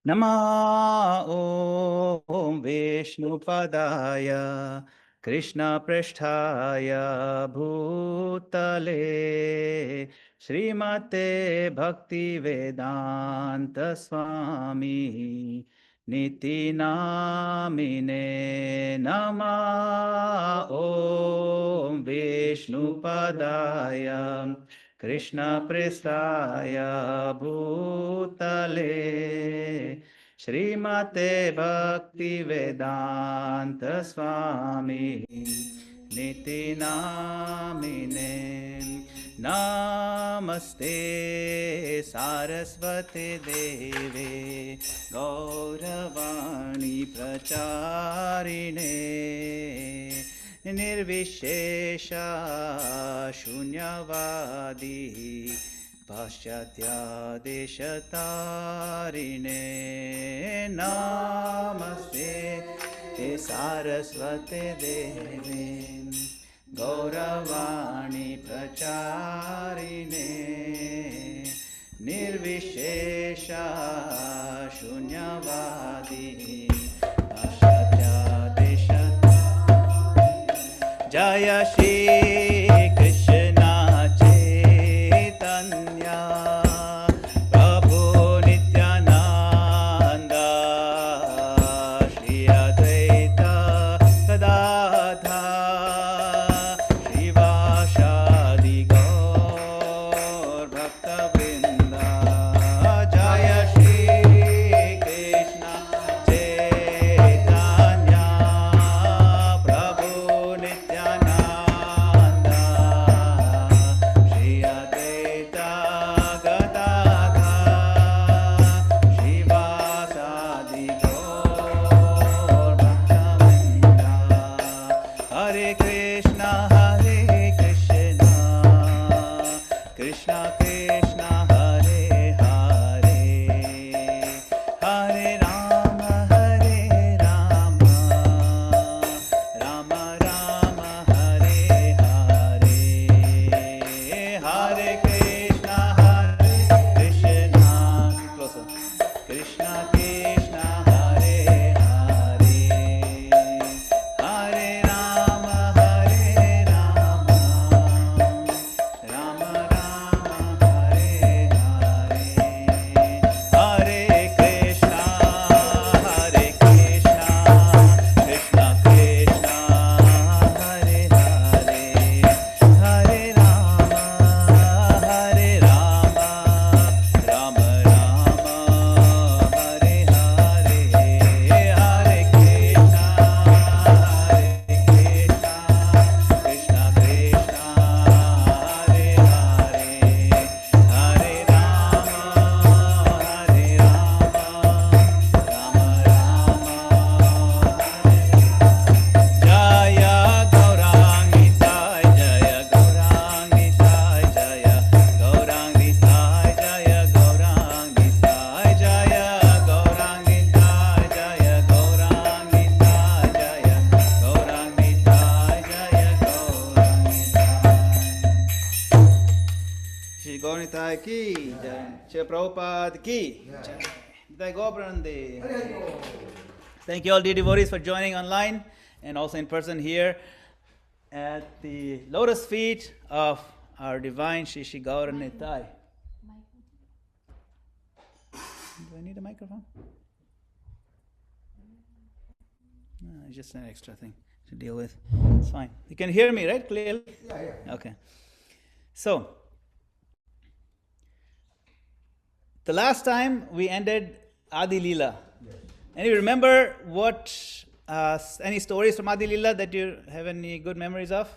Nama Om Vishnupadaya Krishna Prishthaya Bhutale Srimate Bhakti Vedanta Swami Niti Namine Nama Om Vishnupadaya Krishna Prestaya Bhutale Srimate Bhakti Vedanta Swami Niti Namine Namaste Saraswati Deve Gauravani Pracharine Nirvishesha Shunyavadi Paschatya Deshatarine Namaste Saraswati Devi Gauravani Pracharine Nirvishesha Shunyavadi Paschatya Deshatarine Jaya Shri Krishna Caitanya Prabhu Nityananda Shri Advaita Gadadhar Shivashadi Gaur Bhakta Vrinda Jaya Shri Krishna Caitanya Prabhu Nityananda Shri Advaita Gadadhar Shivasadi Gaur Bhakta-vrinda Hare Krishna Krishna Krishna Hare Hare Hare Rama Rama Rama Hare Hare Hare Krishna closer Krishna Krishna Hare Hare Hare Rama Rama Rama Hare Hare Hare Krishna Krishna Krishna Hare Hare Hare Rama Rama Rama Hare Hare Hare Krishna Krishna Krishna Hare Hare Hare Rama Jaya Gaurangnitai Jaya Gaurangnitai Jaya Gaurangnitai Jaya Gaurangnitai Jaya Gaurangnitai Jaya Gaurangnitai Jaya Gaurangnitai Jaya Gaurangnitai Shri Gaurangnitai ki Jai Shri Prabhupada ki Jai Jai Gobrande Thank you all dear devotees for joining online and also in person here at the lotus feet of our divine Shri Shri Gaura Nitai. Do I need a microphone? No, it's just an extra thing to deal with. It's fine. You can hear me, right? Clearly? Yeah. Okay. So, the last time we ended Adi Lila. And you remember what, any stories from Adi Lila that you have any good memories of?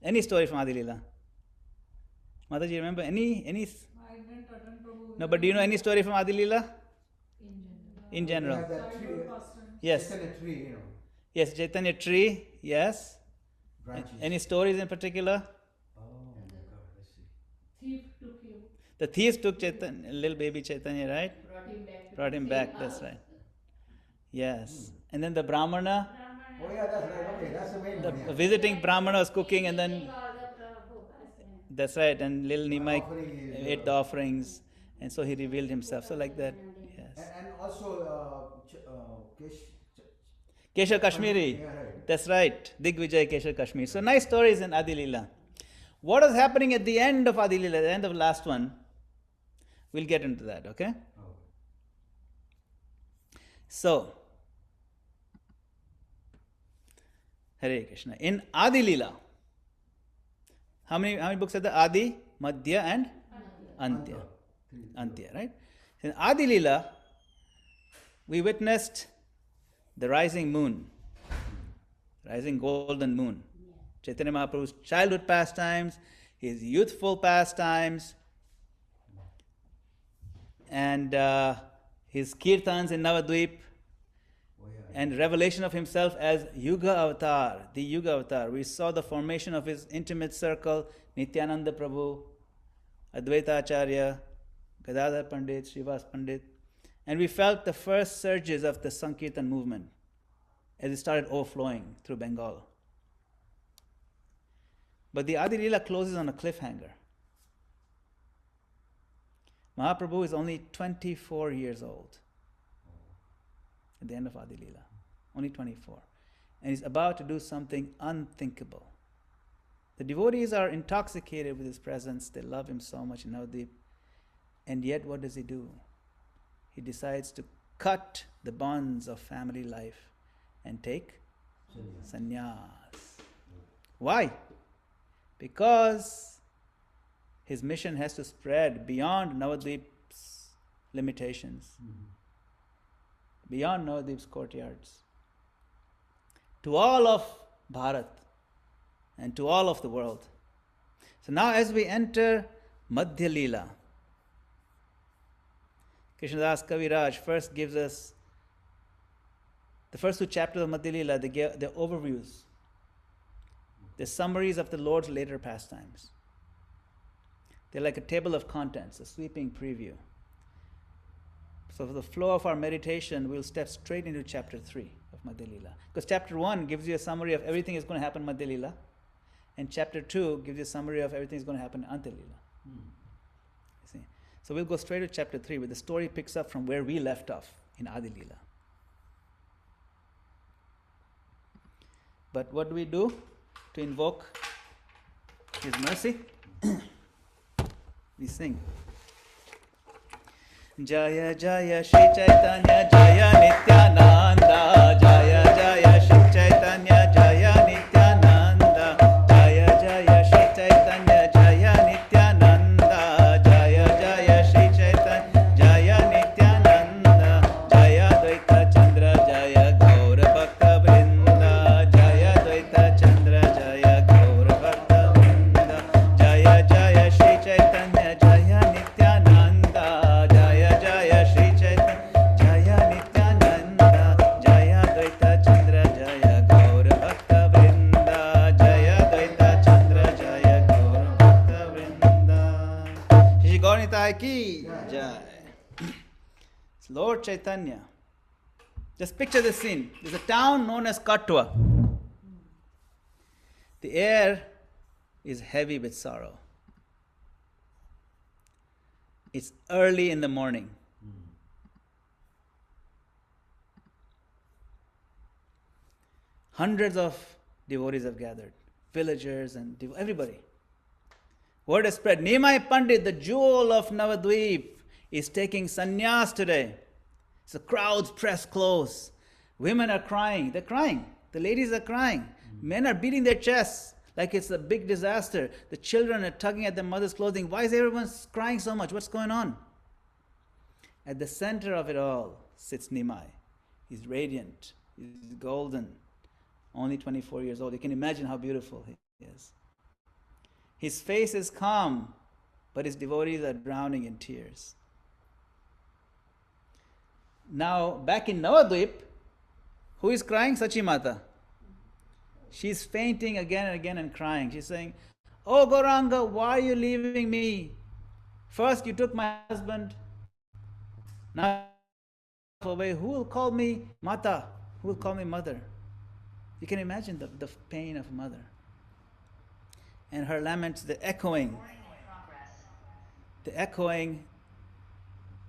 Any story from Adi Lila? Mataji, remember any? I didn't attend Prabhu. No, but do you know any story from Adi Lila? In general. We have that tree, Yes. Chaitanya tree, you know. Yes, Chaitanya tree, yes. Branches. Any stories in particular? Oh my God, let's see. Thief took you. The thieves took Chaitanya, little baby Chaitanya, right? Brought him back. That's right. Yes. And then the Brahmana, Oh yeah, that's right. Okay, that's the main the one. Yeah. visiting Brahmana was cooking, and then that's right, and little Nimai Offering is, ate the offerings, and so he revealed himself. So like that. Also, Keshav Kashmiri. Yeah, right. That's right. Digvijay Keshav Kashmiri. So nice stories in Adi Lila. What is happening at the end of Adi Lila, the end of the last one? We'll get into that, okay? Oh. So, Hare Krishna. In Adi Lila, how many books are there? Adi, Madhya, and Antya. Antya, right? In Adi Lila, we witnessed the rising moon, rising golden moon. Chaitanya Mahaprabhu's childhood pastimes, his youthful pastimes, and his kirtans in Navadvip, Oh, yeah. and revelation of himself as Yuga Avatar, the Yuga Avatar. We saw the formation of his intimate circle, Nityananda Prabhu, Advaita Acharya, Gadadhar Pandit, Srivas Pandit, and we felt the first surges of the Sankirtan movement as it started overflowing through Bengal. But the Adi Leela closes on a cliffhanger. Mahaprabhu is only 24 years old at the end of Adi Leela. Only 24. And he's about to do something unthinkable. The devotees are intoxicated with his presence. They love him so much in Navadvip. And yet, what does he do? He decides to cut the bonds of family life and take sannyas. Why? Because his mission has to spread beyond Navadvip's limitations, beyond Navadvip's courtyards, to all of Bharat and to all of the world. So now as we enter Madhya Leela, Krishnadas Kaviraj first gives us the first two chapters of Madhya Leela, the overviews, the summaries of the Lord's later pastimes. They're like a table of contents, a sweeping preview. So for the flow of our meditation, we'll step straight into chapter 3 of Madhya Leela. Because chapter 1 gives you a summary of everything that's going to happen in Madhya Leela, and chapter 2 gives you a summary of everything that's going to happen in Antya Leela. You see? So we'll go straight to chapter 3, where the story picks up from where we left off in Adi Leela. But what do we do to invoke his mercy? We sing. Jaya Jaya Shri Caitanya Jaya Nityananda Jaya Jaya Shri Caitanya Jaya Nityananda Jaya Jaya Shri Caitanya Jaya Nityananda Jaya Jaya Shri Caitanya Jaya Nityananda Jaya Dvaita Chandra Jaya Gaura Bhakta Vrinda Jaya Dvaita Chandra Jaya Gaura Bhakta Vrinda Jaya Jaya Shri Caitanya Jaya Nityananda Jaya Jaya Shri Caitanya Jaya Nityananda Jaya Dvaita Chandra Jaya Gaura Bhakta Vrinda Jaya Dvaita Chandra Jaya Gaura Bhakta Vrinda. Shri Gauranitai ki Jai. It's Lord Chaitanya. Just picture the scene. There's a town known as Katwa. The air is heavy with sorrow. It's early in the morning. Hundreds of devotees have gathered, villagers and everybody. Word is spread. Nimai Pandit, the jewel of Navadvip, is taking sannyas today. So crowds press close. Women are crying. They're crying. The ladies are crying. Men are beating their chests like it's a big disaster. The children are tugging at their mother's clothing. Why is everyone crying so much? What's going on? At the center of it all sits Nimai. He's radiant. He's golden. Only 24 years old. You can imagine how beautiful he is. His face is calm, but his devotees are drowning in tears. Now, back in Navadvip, who is crying? Sachi Mata. She's fainting again and again and crying. She's saying, "Oh Gauranga, why are you leaving me? First you took my husband, now away. Who will call me Mata? Who will call me mother?" You can imagine the pain of a mother. And her laments, the echoing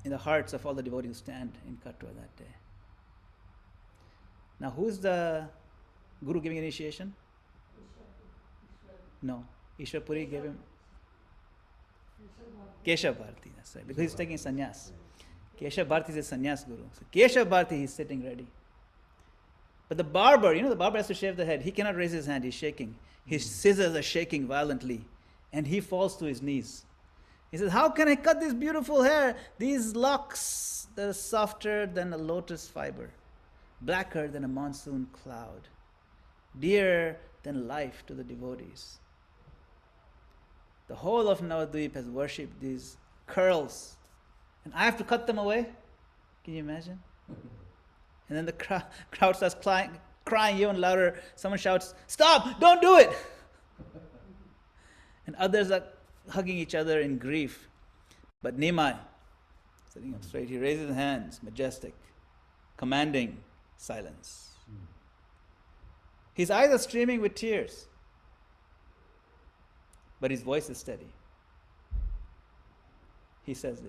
in the hearts of all the devotees who stand in Katwa that day. Now, who is the Guru giving initiation? No. Ishwar Puri gave him Keshav Bharati, that's right, because he's taking sannyas. Keshav Bharati is a sannyas Guru. So Keshav Bharati, he's sitting ready. But the barber, the barber has to shave the head. He cannot raise his hand, he's shaking. His scissors are shaking violently. And he falls to his knees. He says, how can I cut this beautiful hair? These locks that are softer than a lotus fiber, blacker than a monsoon cloud, dearer than life to the devotees. The whole of Navadvip has worshipped these curls. And I have to cut them away? Can you imagine? And then the crowd starts crying even louder. Someone shouts, stop, don't do it! And others are hugging each other in grief. But Nimai, sitting up straight, he raises his hands, majestic, commanding silence. His eyes are streaming with tears, but his voice is steady. He says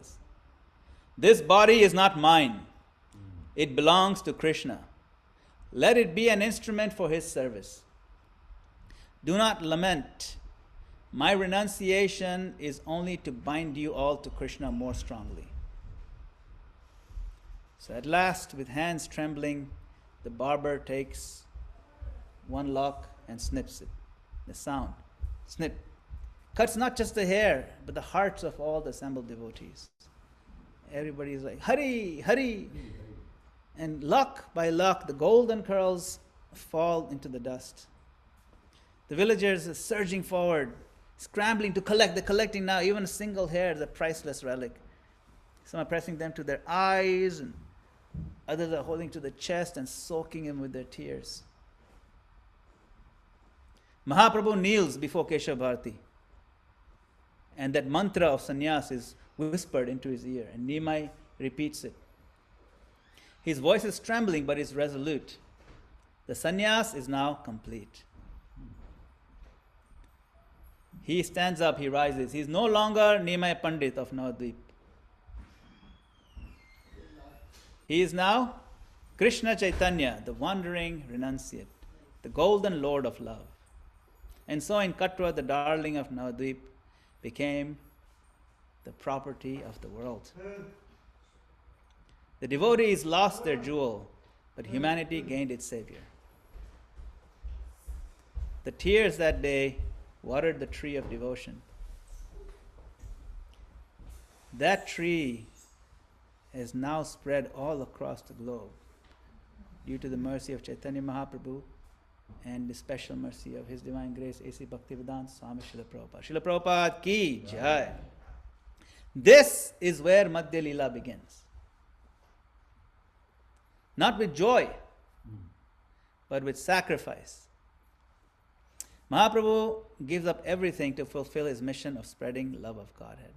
this body is not mine. It belongs to Krishna. Let it be an instrument for his service. Do not lament. My renunciation is only to bind you all to Krishna more strongly. So at last, with hands trembling, the barber takes one lock and snips it. The sound, snip, cuts not just the hair, but the hearts of all the assembled devotees. Everybody is like, Hari, Hari. And lock by lock, the golden curls fall into the dust. The villagers are surging forward, scrambling to collect. They're collecting now. Even a single hair is a priceless relic. Some are pressing them to their eyes, and others are holding to the chest and soaking him with their tears. Mahaprabhu kneels before Keshav Bharati, and that mantra of sannyas is whispered into his ear, and Nimai repeats it. His voice is trembling, but is resolute. The sannyas is now complete. He stands up, he rises. He is no longer Nimai Pandit of Navadvip. He is now Krishna Caitanya, the wandering renunciate, the golden lord of love. And so in Katwa, the darling of Navadvip became the property of the world. The devotees lost their jewel, but humanity gained its savior. The tears that day watered the tree of devotion. That tree has now spread all across the globe due to the mercy of Chaitanya Mahaprabhu and the special mercy of His Divine Grace, A.C. Bhaktivedanta Swami Srila Prabhupada. Srila Prabhupada ki jai. This is where Madhya Lila begins. Not with joy, but with sacrifice. Mahaprabhu gives up everything to fulfill his mission of spreading love of Godhead.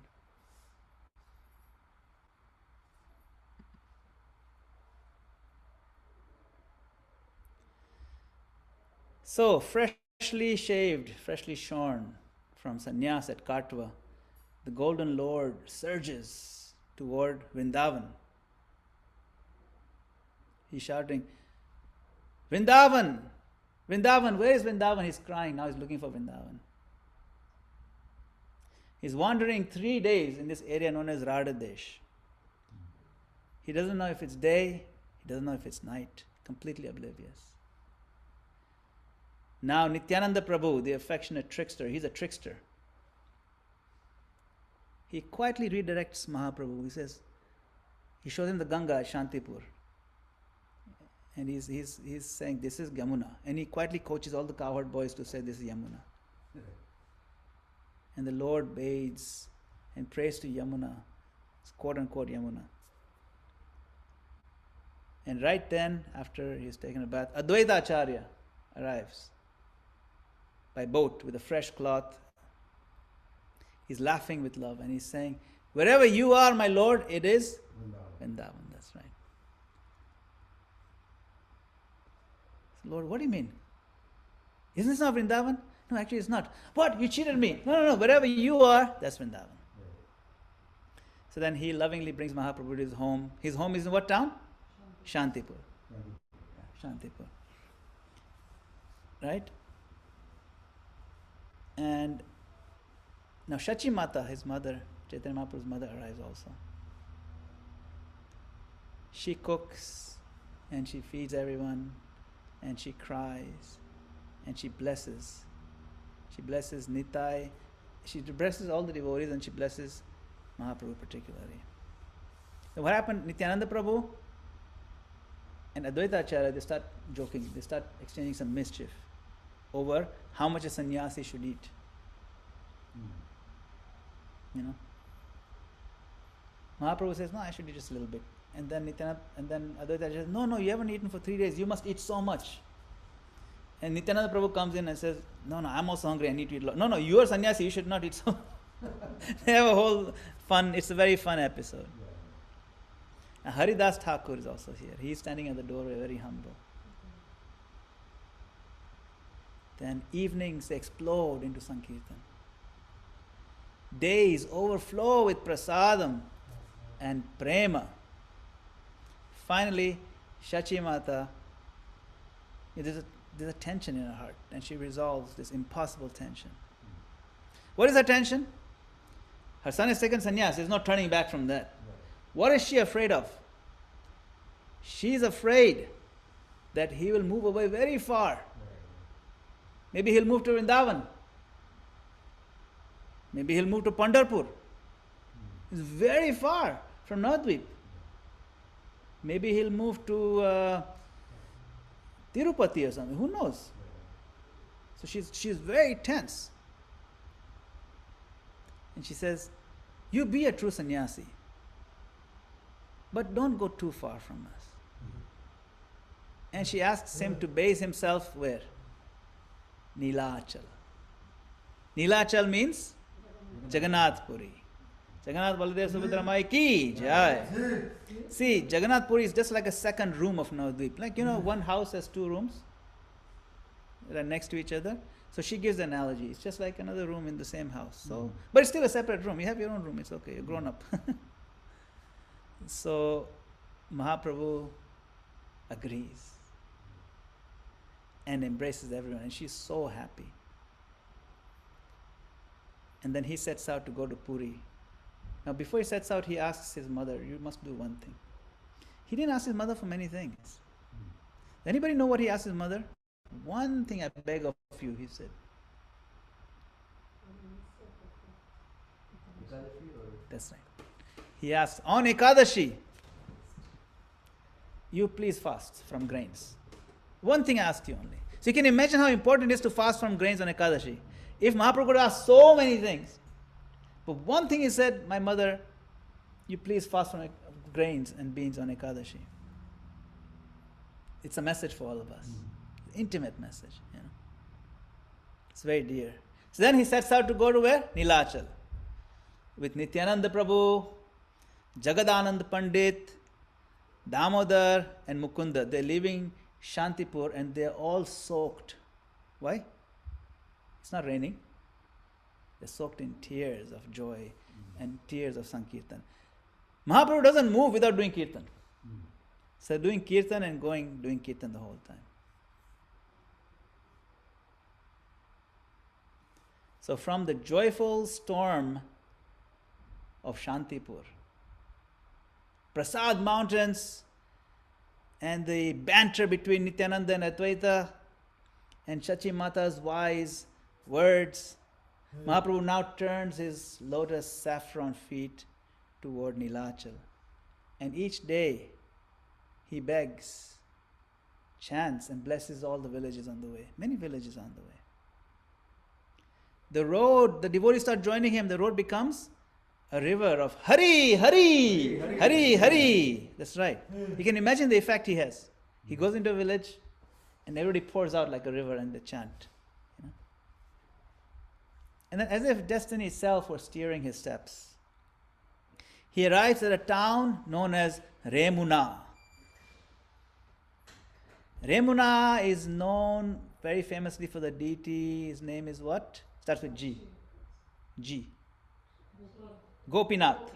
So, freshly shaved, freshly shorn from sannyas at Katwa, the Golden Lord surges toward Vrindavan. He's shouting, Vrindavan! Vrindavan, where is Vrindavan? He's crying, now he's looking for Vrindavan. He's wandering 3 days in this area known as Radhadesh. He doesn't know if it's day, he doesn't know if it's night, completely oblivious. Now Nityananda Prabhu, the affectionate trickster, he's a trickster. He quietly redirects Mahaprabhu. He says, he shows him the Ganga at Shantipur. And he's saying, this is Yamuna. And he quietly coaches all the cowherd boys to say, this is Yamuna. And the Lord bathes and prays to Yamuna. It's quote unquote Yamuna. And right then, after he's taken a bath, Advaita Acharya arrives by boat with a fresh cloth. He's laughing with love and he's saying, wherever you are, my Lord, it is Vrindavan. That's right. Lord, what do you mean? Isn't this not Vrindavan? No, actually it's not. What? You cheated me. No. Wherever you are, that's Vrindavan. So then he lovingly brings Mahaprabhu to his home. His home is in what town? Shantipur. Shantipur. Right? And now Shachi Mata, his mother, Chaitanya Mahaprabhu's mother, arrives also. She cooks and she feeds everyone and she cries and she blesses. She blesses Nitai. She blesses all the devotees and she blesses Mahaprabhu particularly. So what happened? Nityananda Prabhu and Advaita Acharya, they start joking. They start exchanging some mischief over how much a sannyasi should eat. You know, Mahaprabhu says, no, I should eat just a little bit. And then Advaita says, no, you haven't eaten for 3 days. You must eat so much. And Nityananda Prabhu comes in and says, no, I'm also hungry. I need to eat a lot. No, you are sannyasi. You should not eat so. They have a whole fun. It's a very fun episode. And Haridas Thakur is also here. He is standing at the doorway, very humble. Then evenings explode into Sankirtan. Days overflow with prasadam and prema. Finally, Shachi Mata, there's a tension in her heart, and she resolves this impossible tension. What is her tension? Her son is taken sannyas. There's no turning back from that. What is she afraid of? She is afraid that he will move away very far. Maybe he'll move to Vrindavan. Maybe he'll move to Pandharpur. It's very far from Navadvip. Maybe he'll move to Tirupati or something. Who knows? So she's very tense. And she says, you be a true sannyasi, but don't go too far from us. And she asks him to base himself where? Nilachal. Nilachal means Jagannath Puri. Jagannath Baladev Subhadra Mai ki jai. See, Jagannath Puri is just like a second room of Navadvip. Like, one house has 2 rooms that are next to each other. So she gives the analogy. It's just like another room in the same house. So, but it's still a separate room. You have your own room. It's okay. You're grown up. So Mahaprabhu agrees and embraces everyone. And she's so happy. And then he sets out to go to Puri. Now before he sets out, he asks his mother, you must do one thing. He didn't ask his mother for many things. Anybody know what he asked his mother? One thing I beg of you, he said. That's right. He asked, on Ekadashi, you please fast from grains. One thing I asked you only. So you can imagine how important it is to fast from grains on Ekadashi. If Mahaprabhu could ask so many things, but one thing he said, my mother, you please fast from grains and beans on Ekadashi. It's a message for all of us. Intimate message, It's very dear. So then he sets out to go to where? Nilachal. With Nityananda Prabhu, Jagadanand Pandit, Damodar and Mukunda. They're leaving Shantipur and they're all soaked. Why? It's not raining. They're soaked in tears of joy and tears of Sankirtan. Mahaprabhu doesn't move without doing Kirtan. So doing Kirtan and doing Kirtan the whole time. So from the joyful storm of Shantipur, Prasad mountains and the banter between Nityananda and Advaita and Shachi Mata's wise words, Mahaprabhu now turns his lotus saffron feet toward Nilachal. And each day he begs, chants and blesses all the villages on the way. Many villages on the way. The road, the devotees start joining him, the road becomes a river of Hari, Hari, Hari, Hari. That's right. You can imagine the effect he has. He goes into a village and everybody pours out like a river and they chant. And then as if destiny itself were steering his steps, he arrives at a town known as Remuna. Remuna is known very famously for the deity. His name is what? Starts with G. G. Gopinath.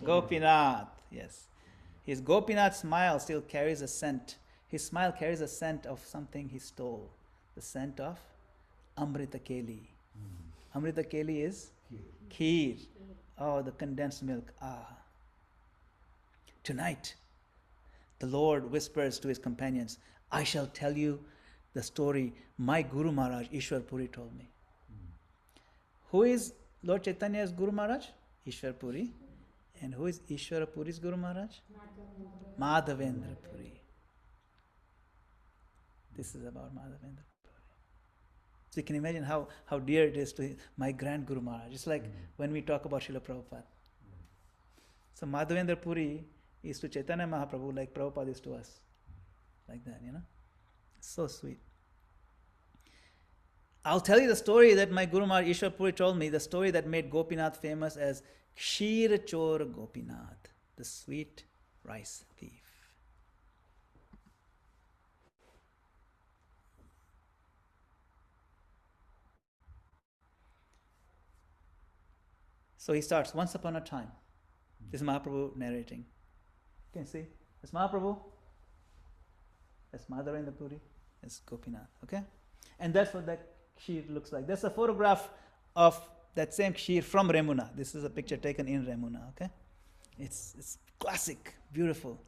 Gopinath, yes. His Gopinath smile still carries a scent. His smile carries a scent of something he stole. The scent of Amrita Keli. Amrita Keli is kheer. Oh, the condensed milk. Ah. Tonight, the Lord whispers to his companions, I shall tell you the story my Guru Maharaj, Ishwar Puri, told me. Who is Lord Chaitanya's Guru Maharaj? Ishwar Puri. And who is Ishwara Puri's Guru Maharaj? Madhavendra Puri. This is about Madhavendra Puri. So you can imagine how dear it is to my grand Guru Maharaj. It's like when we talk about Srila Prabhupada. So Madhavendra Puri is to Chaitanya Mahaprabhu like Prabhupada is to us. Like that, you know. So sweet. I'll tell you the story that my Guru Maharaj Ishwar Puri told me, the story that made Gopinath famous as Ksheer Chor Gopinath, the sweet rice thief. So he starts, once upon a time. This is Mahaprabhu narrating. You can see, that's Mahaprabhu, that's Madhavendra Puri, that's Gopinath, okay? And that's what that Ksheer looks like. That's a photograph of that same Ksheer from Remuna. This is a picture taken in Remuna, okay? It's classic, beautiful.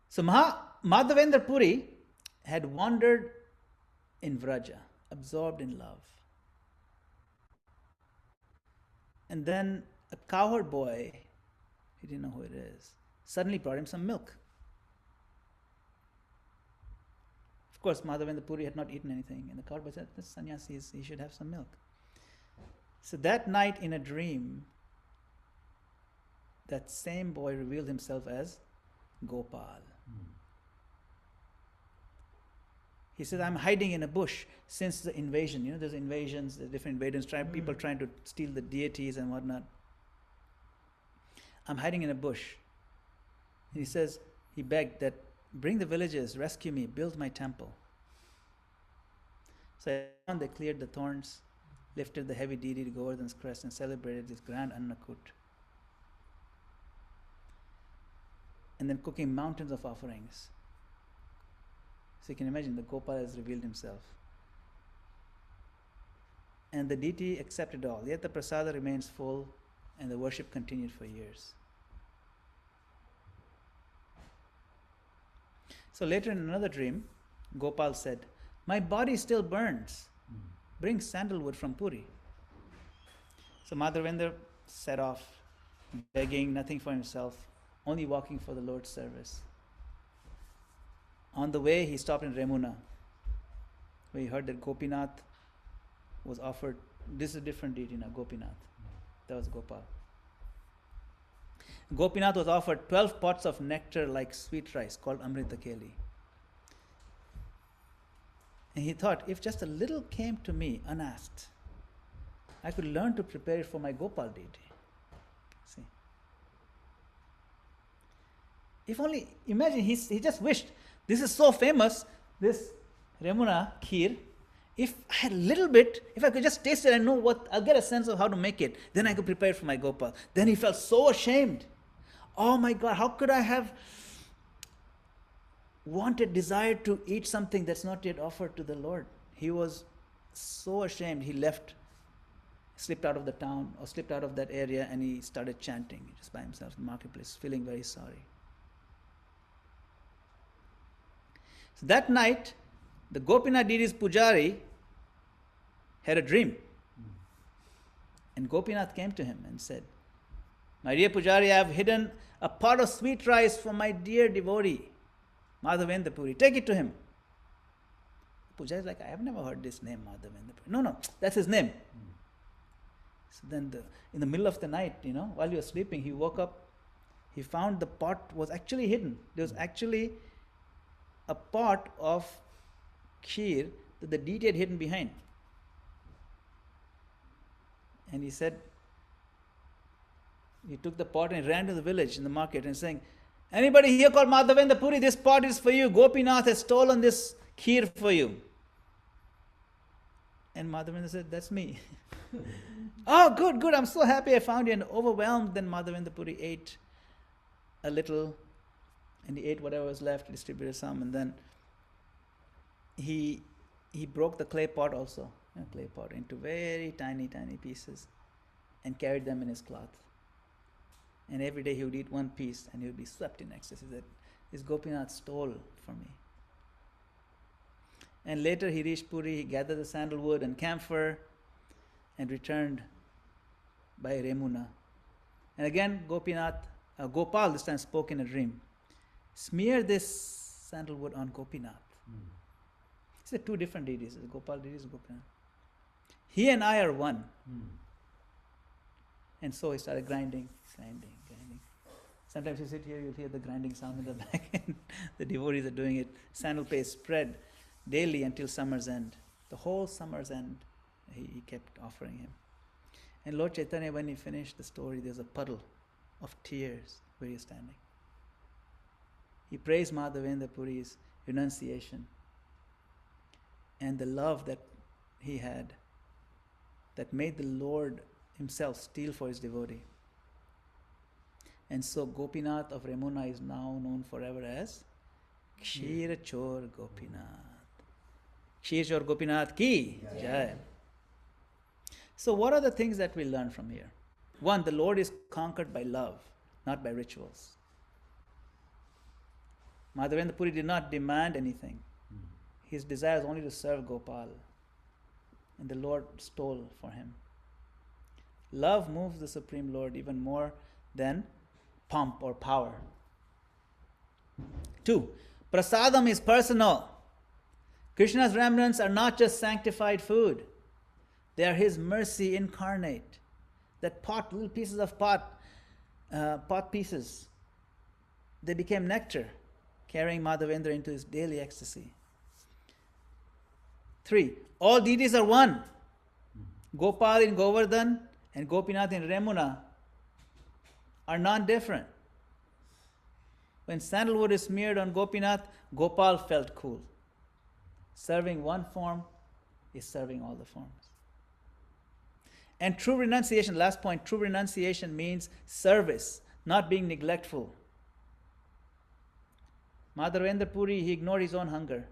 So Madhavendra Puri had wandered in Vraja, absorbed in love. And then a cowherd boy, he didn't know who it is, suddenly brought him some milk. Of course, Madhavendra Puri had not eaten anything, and the cowherd boy said, this sannyasi, he should have some milk. So that night in a dream, that same boy revealed himself as Gopal. He said, I'm hiding in a bush since the invasion. You know, there's invasions, there's different invaders, people trying to steal the deities and whatnot. I'm hiding in a bush. And he says, he begged that, bring the villagers, rescue me, build my temple. So they cleared the thorns, lifted the heavy deity to Govardhan's crest and celebrated this grand Annakut. And then cooking mountains of offerings. So you can imagine the Gopal has revealed himself. And the deity accepted all. Yet the prasada remains full and the worship continued for years. So later in another dream, Gopal said, my body still burns. Bring sandalwood from Puri. So Madhavendra set off, begging nothing for himself, only walking for the Lord's service. On the way, he stopped in Remuna, where he heard that Gopinath was offered. This is a different deity now, Gopinath. That was Gopal. Gopinath was offered 12 pots of nectar like sweet rice called Amrita Keli. And he thought, if just a little came to me unasked, I could learn to prepare it for my Gopal deity. See? If only, imagine, he just wished, this is so famous, this Remuna kheer. If I had a little bit, if I could just taste it and know what, I'll get a sense of how to make it, then I could prepare it for my Gopal. Then he felt so ashamed. Oh my God, how could I have desired to eat something that's not yet offered to the Lord? He was so ashamed, he slipped out of the town or slipped out of that area and he started chanting just by himself in the marketplace, feeling very sorry. So that night, the Gopinath deity's pujari had a dream. And Gopinath came to him and said, my dear pujari, I have hidden a pot of sweet rice for my dear devotee, Madhavendra Puri. Take it to him. The pujari is like, I have never heard this name, Madhavendra Puri. No, that's his name. So then in the middle of the night, while he was sleeping, he woke up, he found the pot was actually hidden. There was actually a pot of kheer that the deity had hidden behind. And he said, he took the pot and ran to the village in the market and saying, anybody here called Madhavendra Puri, this pot is for you. Gopinath has stolen this kheer for you. And Madhavendra said, that's me. Oh, good, good. I'm so happy I found you. And overwhelmed, then Madhavendra Puri ate a little, and he ate whatever was left, distributed some, and then he broke the clay pot also, clay pot, into very tiny, tiny pieces and carried them in his cloth. And every day he would eat one piece and he would be swept in ecstasy that this Gopinath stole for me. And later he reached Puri, he gathered the sandalwood and camphor and returned by Remuna. And again Gopal this time spoke in a dream. Smear this sandalwood on Gopinath. These are two different deities. Gopal deity is Gopinath. He and I are one. And so he started grinding. Sometimes you sit here, you'll hear the grinding sound in the back end. The devotees are doing it. Sandal paste spread daily until summer's end. The whole summer's end, he kept offering him. And Lord Chaitanya, when he finished the story, there's a puddle of tears where he's standing. He praised Madhavendra Puri's renunciation and the love that he had that made the Lord himself steal for his devotee. And so Gopinath of Remuna is now known forever as Kshira Chor Gopinath. Kshira Chor Gopinath ki Jai. So what are the things that we learn from here? One, the Lord is conquered by love, not by rituals. Madhavendra Puri did not demand anything. His desire is only to serve Gopal. And the Lord stole for him. Love moves the Supreme Lord even more than pomp or power. 2. Prasadam is personal. Krishna's remnants are not just sanctified food. They are his mercy incarnate. That pot, little pieces of pot pieces, they became nectar, carrying Madhavendra into his daily ecstasy. 3. All deities are one. Gopal in Govardhan and Gopinath in Remuna are non-different. When sandalwood is smeared on Gopinath, Gopal felt cool. Serving one form is serving all the forms. And true renunciation, last point, true renunciation means service, not being neglectful. Madhavendra Puri, he ignored his own hunger.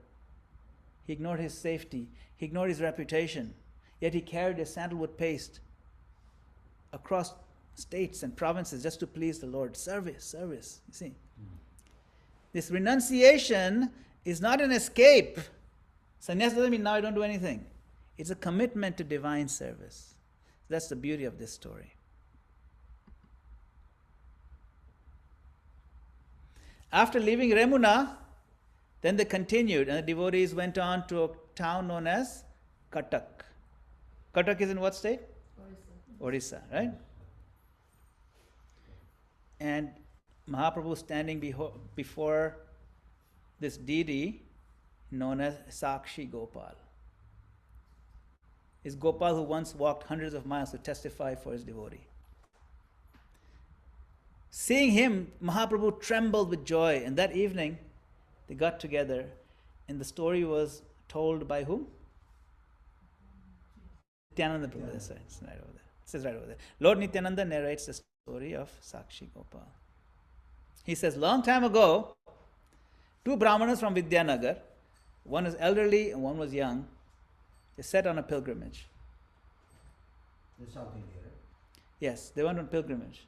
He ignored his safety. He ignored his reputation. Yet he carried a sandalwood paste across states and provinces just to please the Lord. Service, you see. This renunciation is not an escape. Sannyas doesn't mean now I don't do anything. It's a commitment to divine service. That's the beauty of this story. After leaving Remuna, then they continued and the devotees went on to a town known as Cuttack. Cuttack is in what state? Orissa, right? And Mahaprabhu standing before this deity known as Sakshi Gopal. Is Gopal who once walked hundreds of miles to testify for his devotee. Seeing him, Mahaprabhu trembled with joy, and that evening they got together and the story was told by whom? Nityananda Prabhu, that's right, it's right over there. It says right over there. Lord Nityananda narrates the story of Sakshi Gopal. He says, long time ago, two Brahmanas from Vidyanagar, one was elderly and one was young, they set on a pilgrimage. In South India, right? Yes, they went on pilgrimage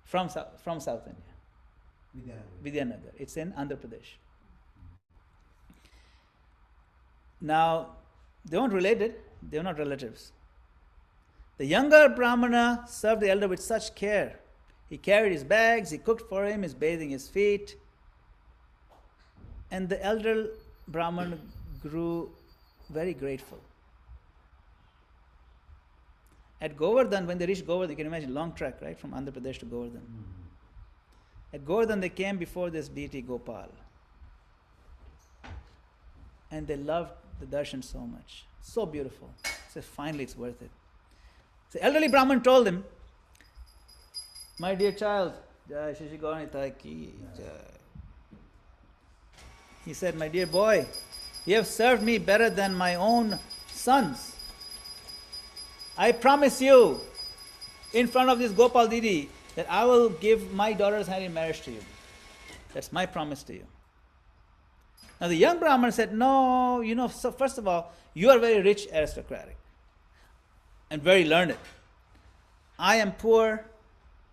from South India. Vidyanagar. It's in Andhra Pradesh. Now, they weren't related, they were not relatives. The younger Brahmana served the elder with such care. He carried his bags, he cooked for him, he's bathing his feet. And the elder Brahman grew very grateful. At Govardhan, when they reached Govardhan, you can imagine, long trek, right, from Andhra Pradesh to Govardhan. At Govardhan, they came before this deity Gopal. And they loved the darshan so much. So beautiful. So finally it's worth it. The elderly Brahman told him, my dear child, Jai Shishi Gauranitai ki Jai. He said, my dear boy, you have served me better than my own sons. I promise you, in front of this Gopal Didi, that I will give my daughter's hand in marriage to you. That's my promise to you. Now the young Brahman said, no, so first of all, you are very rich, aristocratic, and very learned. I am poor,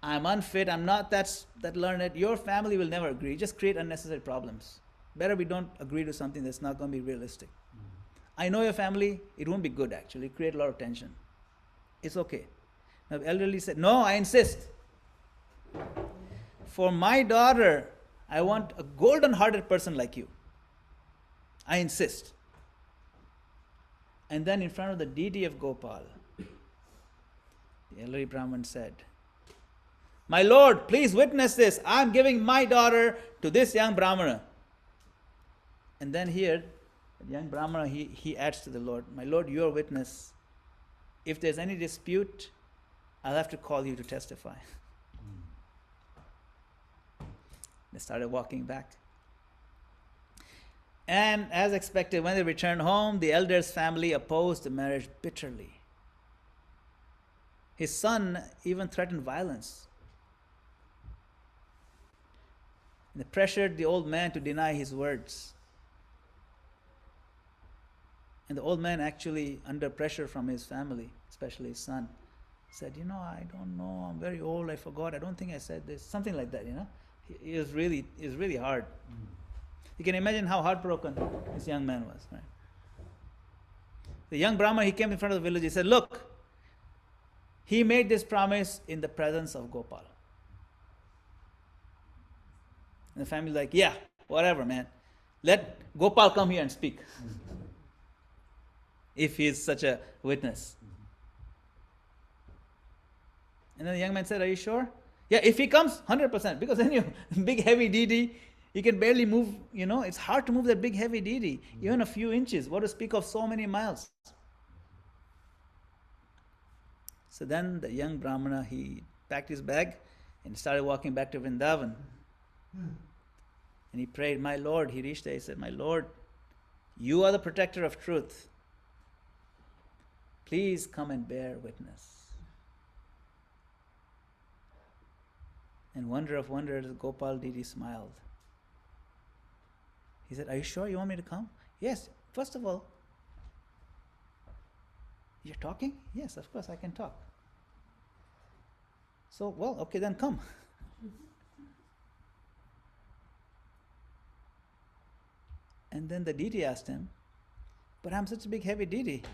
I'm unfit, I'm not that learned. Your family will never agree. Just create unnecessary problems. Better we don't agree to something that's not going to be realistic. I know your family, it won't be good actually, create a lot of tension. It's okay. Now the elderly said, no, I insist. For my daughter, I want a golden-hearted person like you. I insist. And then in front of the deity of Gopal, the elderly Brahman said, my lord, please witness this. I am giving my daughter to this young Brahmana. And then here, the young Brahmana, he adds to the Lord, my lord, you are witness. If there's any dispute, I'll have to call you to testify. They started walking back. And as expected, when they returned home, the elder's family opposed the marriage bitterly. His son even threatened violence. They pressured the old man to deny his words. And the old man actually, under pressure from his family, especially his son, said, I don't know, I'm very old, I forgot, I don't think I said this. Something like that, It was really hard. You can imagine how heartbroken this young man was. Right? The young Brahman, he came in front of the village, he said, look, he made this promise in the presence of Gopal. And the family like, yeah, whatever, man. Let Gopal come here and speak. If he is such a witness. And then the young man said, are you sure? Yeah, if he comes, 100%. Because then big heavy deity, you can barely move, it's hard to move that big heavy deity. Even a few inches, what to speak of so many miles. So then the young Brahmana, he packed his bag and started walking back to Vrindavan. And he prayed, my Lord, he reached there, he said, my Lord, you are the protector of truth. Please come and bear witness. And wonder of wonders, Gopal Didi smiled. He said, are you sure you want me to come? Yes, first of all, you're talking? Yes, of course I can talk. So, well, okay, then come. And then the deity asked him, but I'm such a big heavy deity.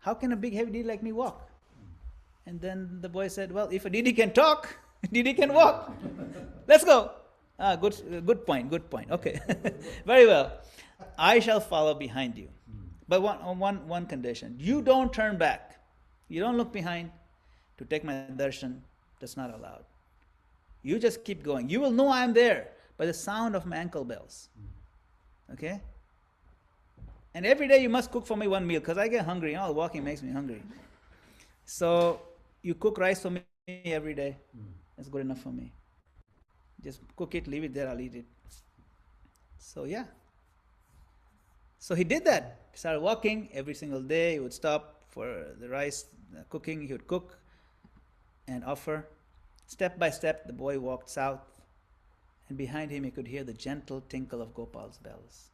How can a big heavy deity like me walk? And then the boy said, well, if a deity can talk, deity can walk. Let's go. Good point. Okay. Very well. I shall follow behind you. But one condition. You don't turn back. You don't look behind to take my darshan. That's not allowed. You just keep going. You will know I am there by the sound of my ankle bells. Okay? And every day you must cook for me one meal because I get hungry. Walking makes me hungry. So you cook rice for me every day. That's good enough for me. Just cook it, leave it there, I'll eat it. So yeah. So he did that. He started walking every single day. He would stop for the rice cooking. He would cook and offer. Step by step, the boy walked south. And behind him, he could hear the gentle tinkle of Gopal's bells.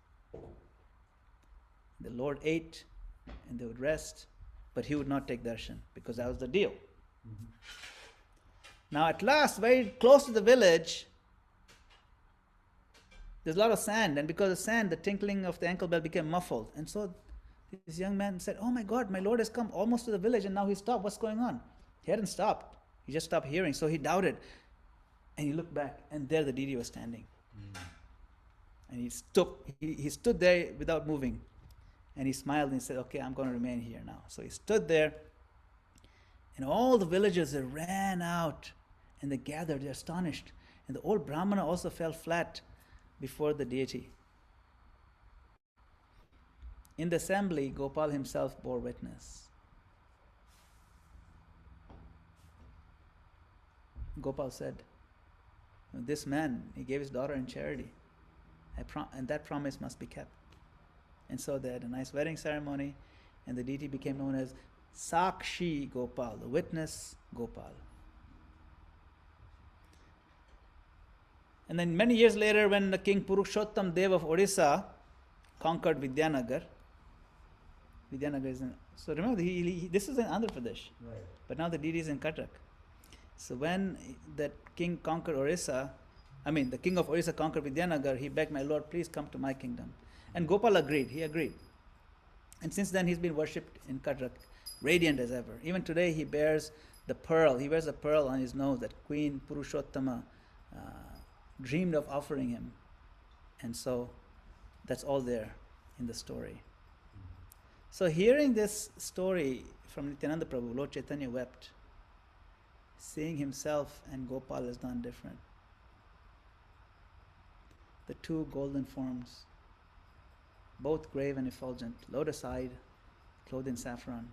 The Lord ate and they would rest, but he would not take darshan because that was the deal. Now at last, very close to the village, there's a lot of sand, and because of sand, the tinkling of the ankle bell became muffled. And so this young man said, oh my God, my Lord has come almost to the village and now he stopped. What's going on? He hadn't stopped. He just stopped hearing. So he doubted. And he looked back, and there the deity was standing. And he stood there without moving. And he smiled and he said, okay, I'm going to remain here now. So he stood there, and all the villagers, they ran out, and they gathered, they're astonished. And the old Brahmana also fell flat before the deity. In the assembly, Gopal himself bore witness. Gopal said, this man, he gave his daughter in charity. And that promise must be kept. And so they had a nice wedding ceremony, and the deity became known as Sakshi Gopal, the witness Gopal. And then many years later, when the king Purushottam Dev of Odisha conquered Vidyanagar is in, so remember, this is in Andhra Pradesh, Right. but now the deity is in Cuttack. So when that king conquered Orissa, the king of Orissa conquered Vidyanagar, he begged, my lord, please come to my kingdom. And Gopal agreed, he agreed. And since then he's been worshipped in Cuttack, radiant as ever. Even today he wears a pearl on his nose that Queen Purushottama dreamed of offering him. And so that's all there in the story. So hearing this story from Nityananda Prabhu, Lord Chaitanya wept, seeing himself and Gopal as none different. The two golden forms, both grave and effulgent, lotus-eyed, clothed in saffron.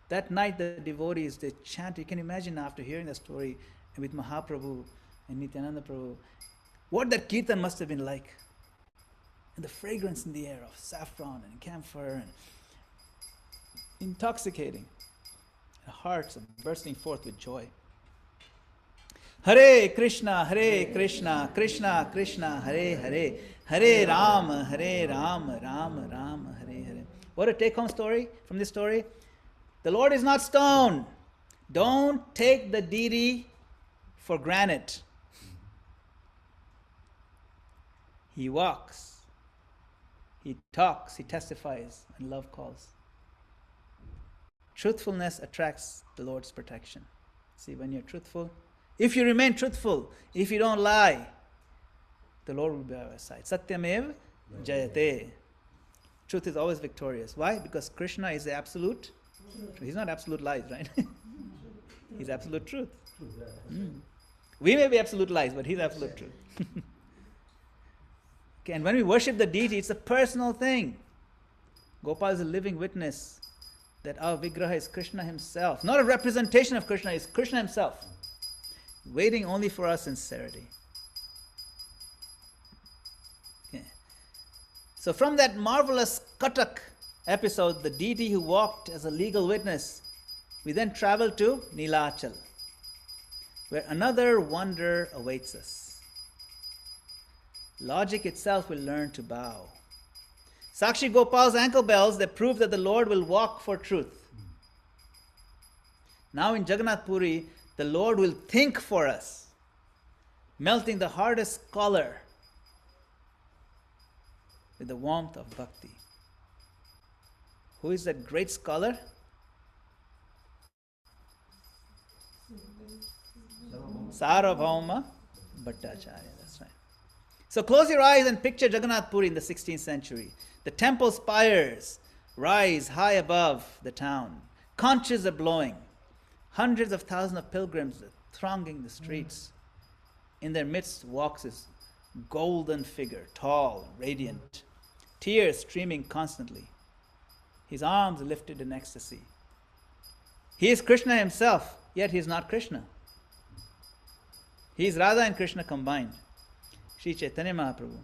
That night the devotees, they chant. You can imagine after hearing the story with Mahaprabhu and Nityananda Prabhu, what that kirtan must have been like. And the fragrance in the air of saffron and camphor, and intoxicating. And hearts are bursting forth with joy. Hare Krishna, Krishna Krishna, Hare Hare, Hare Rama, Rama Rama, Hare Hare. What a take-home story from this story. The Lord is not stone. Don't take the deity for granted. He walks, he talks, he testifies, and love calls. Truthfulness attracts the Lord's protection. See, when you're truthful, if you remain truthful, if you don't lie, the Lord will be by our side. Satyamev Jayate. Truth is always victorious. Why? Because Krishna is the absolute truth. He's not absolute lies, right? He's absolute truth. We may be absolute lies, but he's absolute truth. Okay, and when we worship the deity, it's a personal thing. Gopal is a living witness that our Vigraha is Krishna himself. Not a representation of Krishna, it's Krishna himself, waiting only for our sincerity. Okay. So from that marvelous Cuttack episode, the deity who walked as a legal witness, we then travel to Nilachal, where another wonder awaits us. Logic itself will learn to bow. Sakshi Gopal's ankle bells, they prove that the Lord will walk for truth. Now in Jagannath Puri, the Lord will think for us, melting the hardest scholar with the warmth of bhakti. Who is that great scholar? Sarvabhauma Bhattacharya, that's right. So close your eyes and picture Jagannath Puri in the 16th century. The temple spires rise high above the town. Conches are blowing. Hundreds of thousands of pilgrims are thronging the streets. In their midst walks this golden figure, tall, radiant, tears streaming constantly. His arms lifted in ecstasy. He is Krishna himself, yet he is not Krishna. He is Radha and Krishna combined. Sri Chaitanya Mahaprabhu.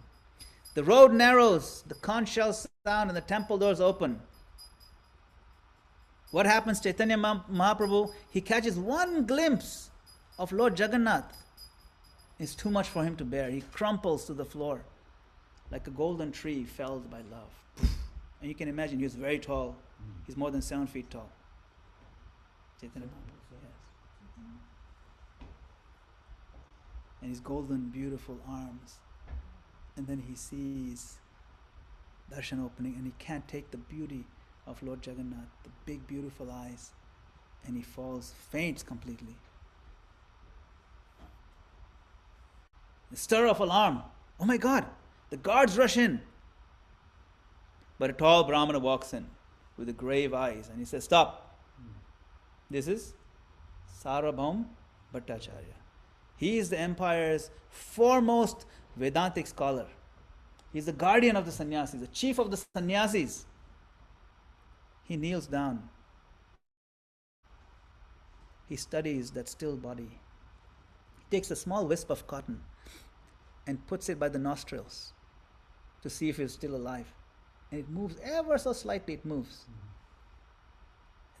The road narrows, the conch shells sound, and the temple doors open. What happens? Chaitanya Mahaprabhu, he catches one glimpse of Lord Jagannath. It's too much for him to bear. He crumples to the floor like a golden tree felled by love. And you can imagine, he was very tall. He's more than 7 feet tall. Chaitanya Mahaprabhu, yes. And his golden, beautiful arms. And then he sees darshan opening, and he can't take the beauty of Lord Jagannath, the big, beautiful eyes, and he falls, faints completely. The stir of alarm. Oh my God, the guards rush in. But a tall Brahmana walks in with the grave eyes, and he says, stop. This is Sarvabhaum Bhattacharya. He is the empire's foremost Vedantic scholar. He is the guardian of the sannyasis, the chief of the sannyasis. He kneels down. He studies that still body. He takes a small wisp of cotton and puts it by the nostrils to see if it's still alive. And it moves ever so slightly, it moves.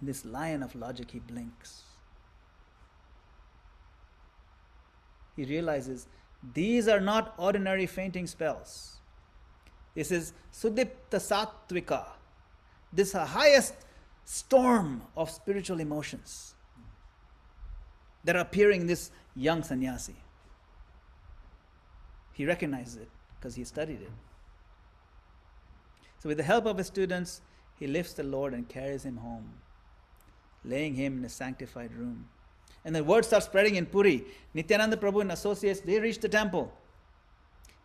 In this lion of logic, he blinks. He realizes these are not ordinary fainting spells. This is Sudipta Sattvika. This is the highest storm of spiritual emotions that are appearing in this young sannyasi. He recognizes it because he studied it. So with the help of his students, he lifts the Lord and carries him home, laying him in a sanctified room. And the word starts spreading in Puri. Nityananda Prabhu and associates, they reach the temple.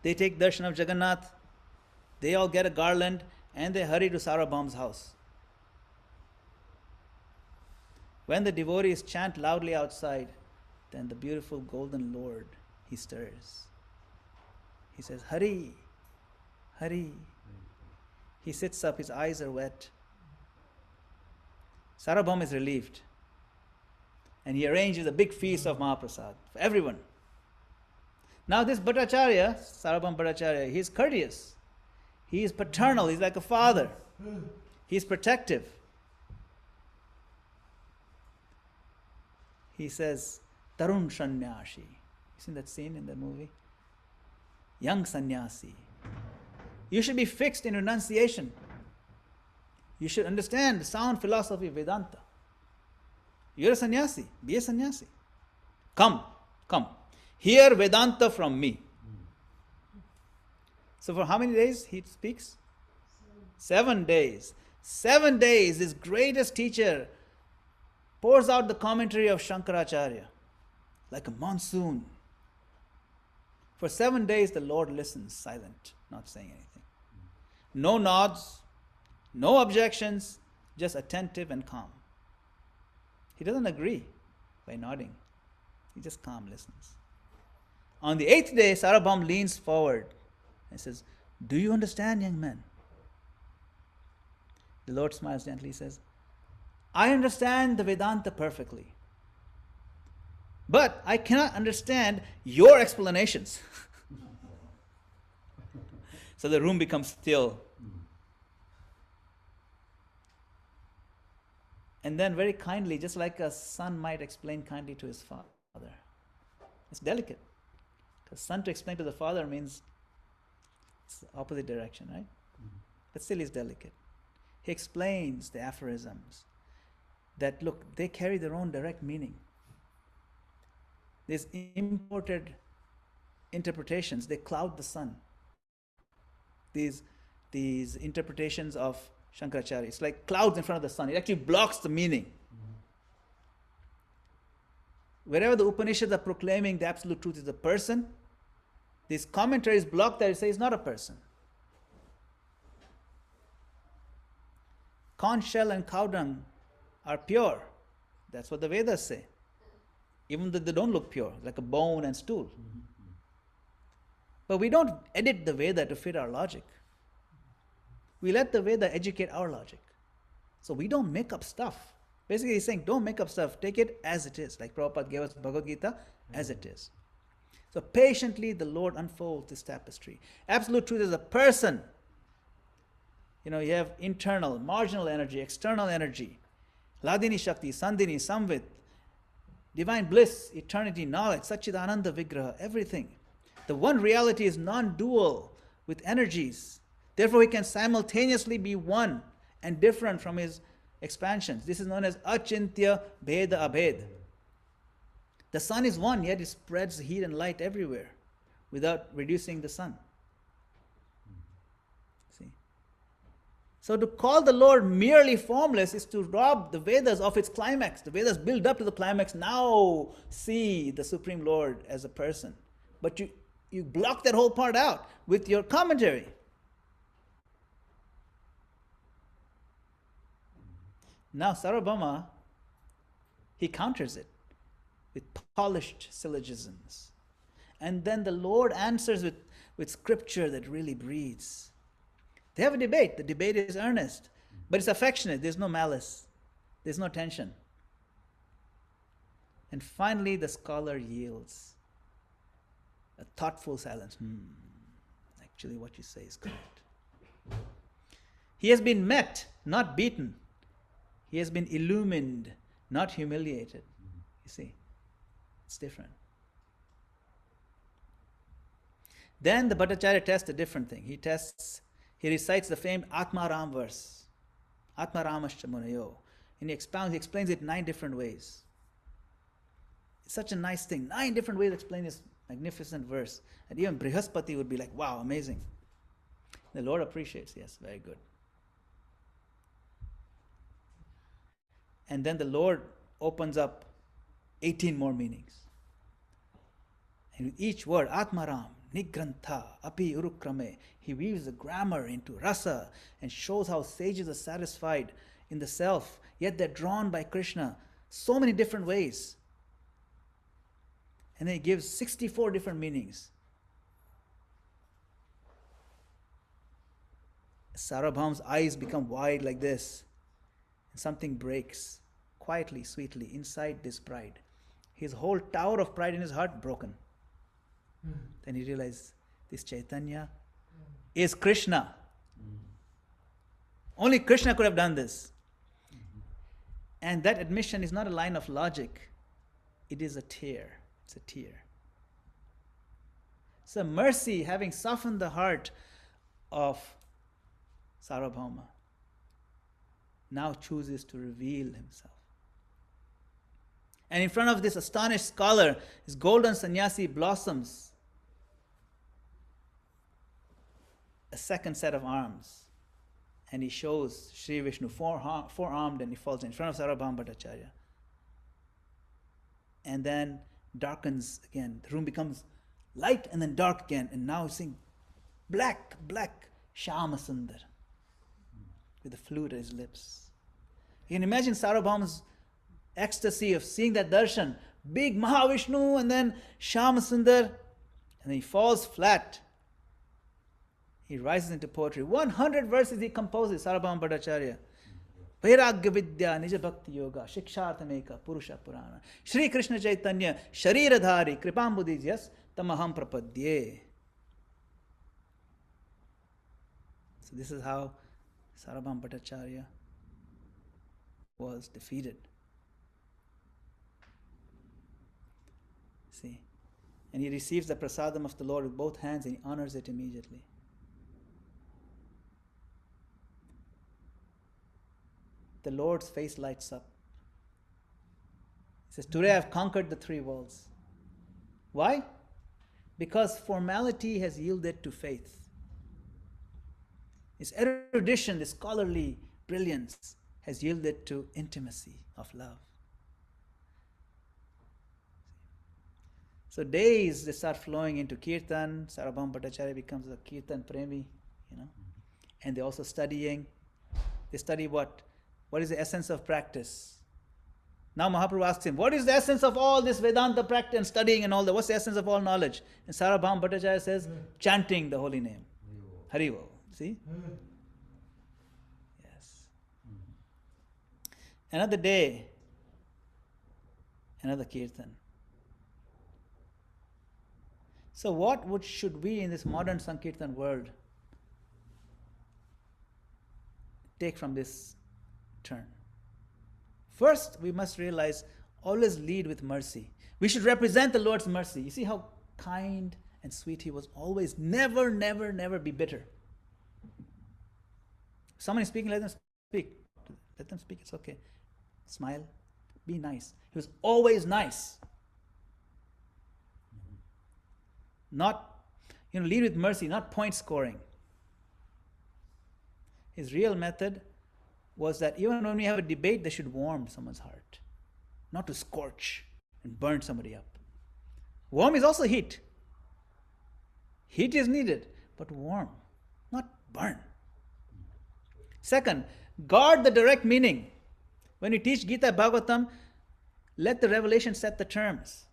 They take darshan of Jagannath. They all get a garland and they hurry to Sarabham's house. When the devotees chant loudly outside, then the beautiful golden Lord, he stirs. He says, Hari, Hari. He sits up, his eyes are wet. Sarabham is relieved. And he arranges a big feast of Mahaprasad for everyone. Now this Bhattacharya, Sarabham Bhattacharya, he is courteous. He is paternal, he's like a father. He is protective. He says, Tarun Sannyasi. You seen that scene in the movie? Young sannyasi. You should be fixed in renunciation. You should understand the sound philosophy of Vedanta. You're a sannyasi. Be a sannyasi. Come. Hear Vedanta from me. So for how many days he speaks? 7 days. 7 days, his greatest teacher pours out the commentary of Shankaracharya like a monsoon. For 7 days the Lord listens silent, not saying anything. No nods, no objections, just attentive and calm. He doesn't agree by nodding. He just calm listens. On the 8th day, Sarabham leans forward and says, Do you understand, young man? The Lord smiles gently, says, I understand the Vedanta perfectly. But I cannot understand your explanations. So the room becomes still. And then very kindly, just like a son might explain kindly to his father. It's delicate. Because son to explain to the father means it's the opposite direction, right? But still is delicate. He explains the aphorisms that, look, they carry their own direct meaning. These imported interpretations, they cloud the sun. These interpretations of Shankaracharya, it's like clouds in front of the sun. It actually blocks the meaning. Wherever the Upanishads are proclaiming the absolute truth is a person, these commentaries block that. It says it's not a person. Conch shell and cow dung are pure. That's what the Vedas say. Even though they don't look pure, like a bone and stool. But we don't edit the Veda to fit our logic. We let the Veda educate our logic. So we don't make up stuff. Basically he's saying, don't make up stuff. Take it as it is. Like Prabhupada gave us Bhagavad Gita as it is. So patiently the Lord unfolds this tapestry. Absolute truth is a person. You have internal, marginal energy, external energy. Ladini Shakti, Sandhini, Samvit, divine bliss, eternity, knowledge, Satchidananda Vigraha, everything. The one reality is non-dual with energies. Therefore, he can simultaneously be one and different from his expansions. This is known as Achintya Bheda Abhed. The sun is one, yet it spreads heat and light everywhere without reducing the sun. See? So to call the Lord merely formless is to rob the Vedas of its climax. The Vedas build up to the climax. Now see the Supreme Lord as a person. But you block that whole part out with your commentary. Now Sarabhama, he counters it with polished syllogisms. And then the Lord answers with scripture that really breathes. They have a debate. The debate is earnest, but it's affectionate. There's no malice. There's no tension. And finally the scholar yields. A thoughtful silence. Actually what you say is correct. He has been met, not beaten. He has been illumined, not humiliated. You see, it's different. Then the Bhattacharya tests a different thing. He recites the famed Atmaram verse. Atmaramascha Munayo. And he explains it 9 different ways. It's such a nice thing. 9 different ways to explain this magnificent verse. And even Brihaspati would be like, wow, amazing. The Lord appreciates, yes, very good. And then the Lord opens up 18 more meanings. And with each word, Atmaram, Nigrantha, Api Urukrame, he weaves the grammar into rasa and shows how sages are satisfied in the self, yet they're drawn by Krishna so many different ways. And then he gives 64 different meanings. Sarabham's eyes become wide like this, and something breaks quietly, sweetly inside this pride. His whole tower of pride in his heart broken. Then he realized this Caitanya is Krishna. Only Krishna could have done this. And that admission is not a line of logic. It is a tear. It's a tear. So mercy, having softened the heart of Sarvabhauma, now chooses to reveal himself. And in front of this astonished scholar, his golden sannyasi blossoms a second set of arms. And he shows Sri Vishnu four-armed, and he falls in front of Sarvabhauma Bhattacharya. And then darkens again. The room becomes light and then dark again. And now he's seeing black Shyama Sundar with the flute at his lips. You can imagine Sarvabhauma's ecstasy of seeing that darshan. Big Mahavishnu and then Shyama Sundar. And then he falls flat. He rises into poetry. 100 verses he composes, Sarvabhauma Bhattacharya. Vairagya Vidya, Nija Bhakti Yoga, Shiksharthameka, Purusha Purana. Shri Krishna Chaitanya, Shariradhari, Kripambudijyas, Tamaham Prapadye. So this is how Sarvabhauma Bhattacharya was defeated. See? And he receives the prasadam of the Lord with both hands and he honors it immediately. The Lord's face lights up. He says, today I've conquered the 3 worlds. Why? Because formality has yielded to faith. This erudition, this scholarly brilliance has yielded to intimacy of love. So days they start flowing into Kirtan. Sarvabhauma Bhattacharya becomes a Kirtan Premi, and they're also studying. They study what? What is the essence of practice? Now Mahaprabhu asks him, what is the essence of all this Vedanta practice and studying and all that? What's the essence of all knowledge? And Sarvabhauma Bhattacharya says, chanting the holy name. Harivo. See? Yes. Another day, another Kirtan. So what should we in this modern Sankirtan world take from this turn? First, we must realize, always lead with mercy. We should represent the Lord's mercy. You see how kind and sweet he was always. Never be bitter. If someone is speaking, let them speak. Let them speak, it's okay. Smile, be nice. He was always nice. Not, lead with mercy, not point scoring. His real method was that even when we have a debate, they should warm someone's heart, not to scorch and burn somebody up. Warm is also heat. Heat is needed, but warm, not burn. Second, guard the direct meaning. When you teach Gita Bhagavatam, let the revelation set the terms.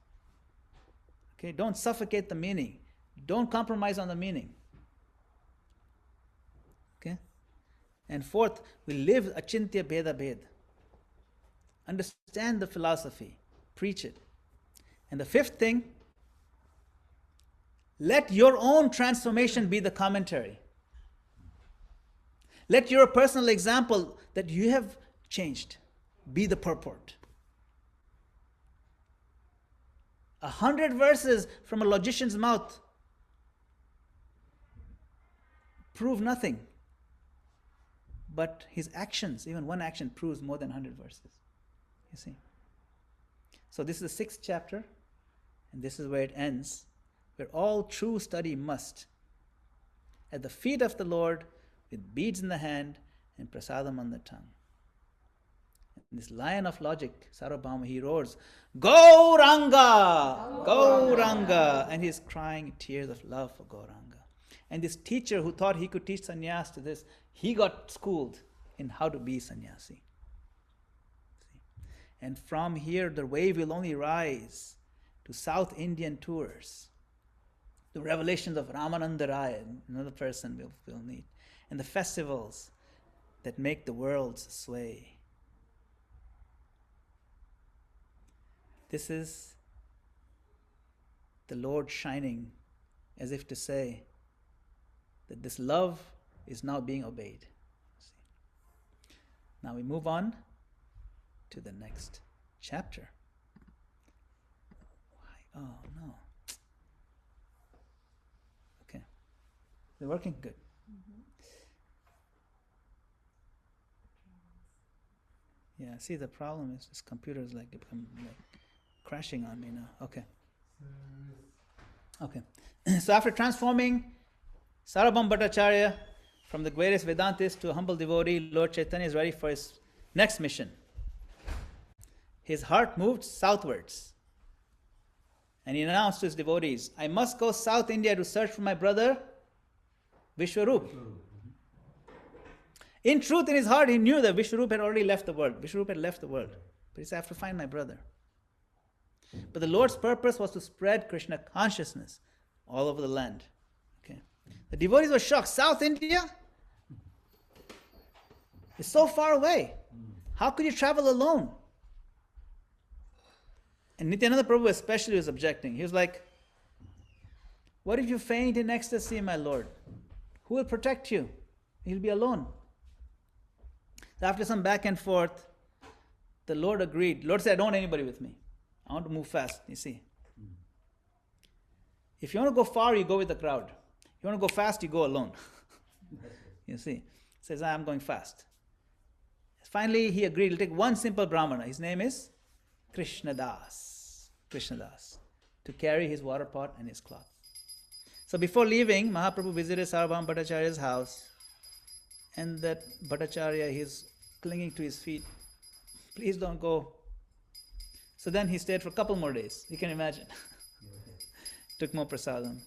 Okay, don't suffocate the meaning. Don't compromise on the meaning. Okay? And fourth, we live achintya bheda bhed. Understand the philosophy. Preach it. And the fifth thing, let your own transformation be the commentary. Let your personal example that you have changed be the purport. 100 verses from a logician's mouth prove nothing. But his actions, even one action, proves more than 100 verses. You see. So this is the 6th chapter, and this is where it ends, where all true study must, at the feet of the Lord, with beads in the hand and prasadam on the tongue. And this lion of logic, Sarvabhauma, he roars, Gauranga! Gauranga! And he's crying tears of love for Gauranga. And this teacher who thought he could teach sannyas to this, he got schooled in how to be sannyasi. And from here, the wave will only rise to South Indian tours, the revelations of Ramananda Raya, another person we'll meet, and the festivals that make the world sway. This is the Lord shining as if to say that this love is now being obeyed. Now we move on to the next chapter. Why? Oh no. Okay. They're working good. Yeah, see, the problem is this computer is like crashing on me now. Okay. Okay. So after transforming Sarvabhauma Bhattacharya from the greatest Vedantist to a humble devotee, Lord Chaitanya is ready for his next mission. His heart moved southwards. And he announced to his devotees, I must go South India to search for my brother Vishwarup. In truth, in his heart, he knew that Vishwarup had already left the world. Vishwarup had left the world. But he said, I have to find my brother. But the Lord's purpose was to spread Krishna consciousness all over the land. Okay. The devotees were shocked. South India? It's so far away. How could you travel alone? And Nityananda Prabhu especially was objecting. He was like, what if you faint in ecstasy, my Lord? Who will protect you? You'll be alone. After some back and forth, the Lord agreed. Lord said, I don't want anybody with me. I want to move fast, you see. If you want to go far, you go with the crowd. If you want to go fast, you go alone. You see. He says, I'm going fast. Finally, he agreed. He'll take one simple Brahmana. His name is Krishnadas. Krishnadas. To carry his water pot and his cloth. So before leaving, Mahaprabhu visited Sarvabhauma Bhattacharya's house. And that Bhattacharya, he's clinging to his feet. Please don't go. So then he stayed for a couple more days. You can imagine. Took more prasadam.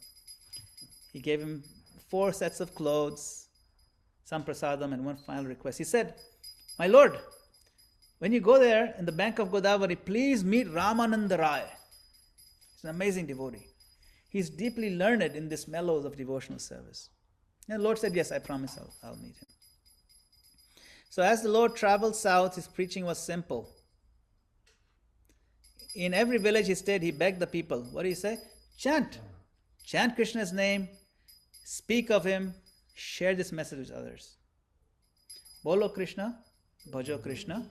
He gave him 4 sets of clothes, some prasadam, and one final request. He said, my Lord, when you go there in the bank of Godavari, please meet Ramananda Raya. He's an amazing devotee. He's deeply learned in this mellows of devotional service. And the Lord said, yes, I promise I'll meet him. So as the Lord traveled south, his preaching was simple. In every village he stayed, he begged the people. What do you say? Chant. Chant Krishna's name. Speak of him. Share this message with others. Bolo Krishna, Bhajo Krishna,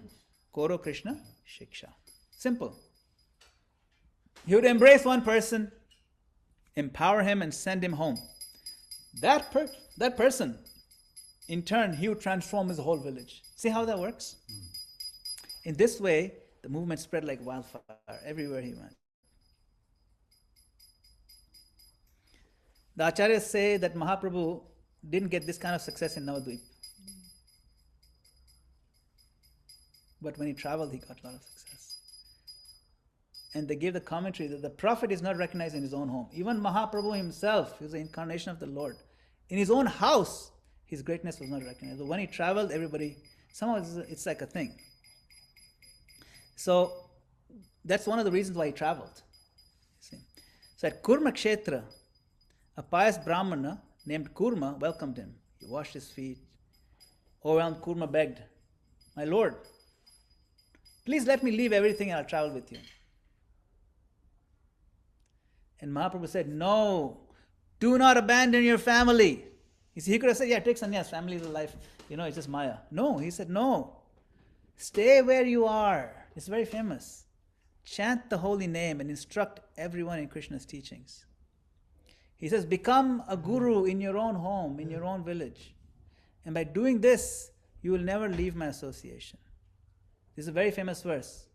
Koro Krishna, Shiksha. Simple. He would embrace one person, empower him, and send him home. That person, in turn, he would transform his whole village. See how that works? In this way, the movement spread like wildfire everywhere he went. The Acharyas say that Mahaprabhu didn't get this kind of success in Navadvip. But when he traveled, he got a lot of success. And they gave the commentary that the prophet is not recognized in his own home. Even Mahaprabhu himself, he was the incarnation of the Lord. In his own house, his greatness was not recognized. But when he traveled, everybody, somehow it's like a thing. So that's one of the reasons why he traveled. See? So at Kurma Kshetra, a pious Brahmana named Kurma welcomed him. He washed his feet. Overwhelmed, Kurma begged, my Lord, please let me leave everything and I'll travel with you. And Mahaprabhu said, no, do not abandon your family. You see, he could have said, yeah, take sannyas, family is a life, it's just Maya. No, he said, no. Stay where you are. It's very famous. Chant the holy name and instruct everyone in Krishna's teachings. He says, become a guru in your own home, in your own village. And by doing this, you will never leave my association. This is a very famous verse.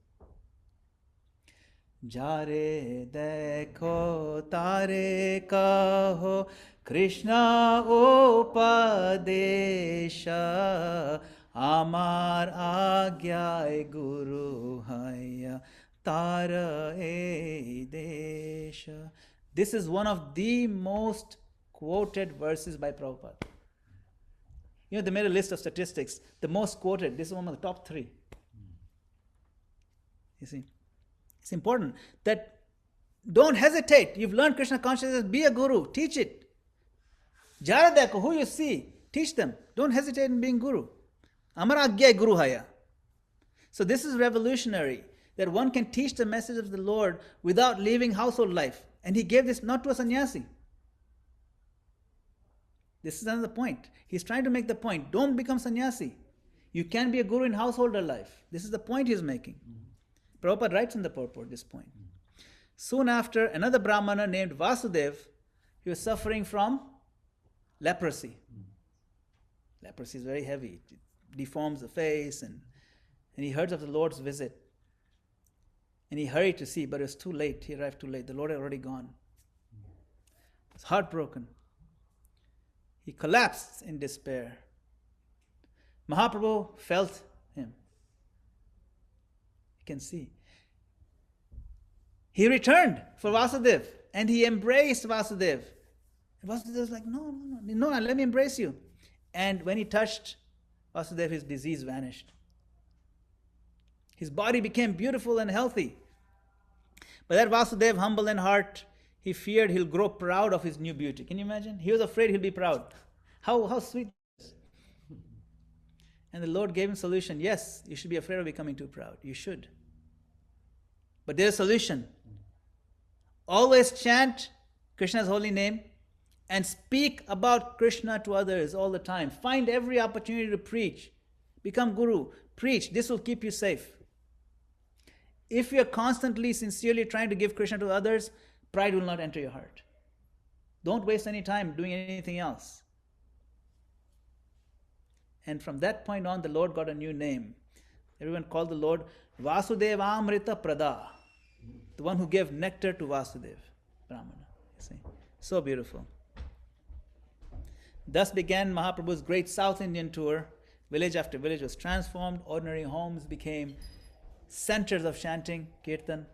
Jare dekho tare kaho Krishna upadesha amar agyai guru haya tara e desha. This is one of the most quoted verses by Prabhupada. You know, they made a list of statistics. The most quoted, this is one of the top 3. You see, it's important that don't hesitate. You've learned Krishna consciousness, be a guru, teach it. Jaradeko, who you see, teach them. Don't hesitate in being guru. Amara Agya Guru Haya. So this is revolutionary, that one can teach the message of the Lord without leaving household life. And he gave this not to a sannyasi. This is another point. He's trying to make the point. Don't become sannyasi. You can be a guru in householder life. This is the point he's making. Prabhupada writes in the purport this point. Soon after, another Brahmana named Vasudev, he was suffering from leprosy. Leprosy is very heavy. It deforms the face, and he heard of the Lord's visit. And he hurried to see, but it was too late. He arrived too late. The Lord had already gone. He was heartbroken. He collapsed in despair. Mahaprabhu felt him. You can see. He returned for Vasudev and he embraced Vasudev. And Vasudev was like, no, let me embrace you. And when he touched Vasudev, his disease vanished. His body became beautiful and healthy. But that Vasudev, humble in heart, he feared he'll grow proud of his new beauty. Can you imagine? He was afraid he'll be proud. How sweet. And the Lord gave him a solution. Yes, you should be afraid of becoming too proud. You should. But there's a solution. Always chant Krishna's holy name and speak about Krishna to others all the time. Find every opportunity to preach. Become guru. Preach. This will keep you safe. If you're constantly, sincerely trying to give Krishna to others, pride will not enter your heart. Don't waste any time doing anything else. And from that point on, the Lord got a new name. Everyone called the Lord Vasudevamrita Prada, the one who gave nectar to Vasudev, Brahmana. You see? So beautiful. Thus began Mahaprabhu's great South Indian tour. Village after village was transformed. Ordinary homes became centers of chanting, kirtan.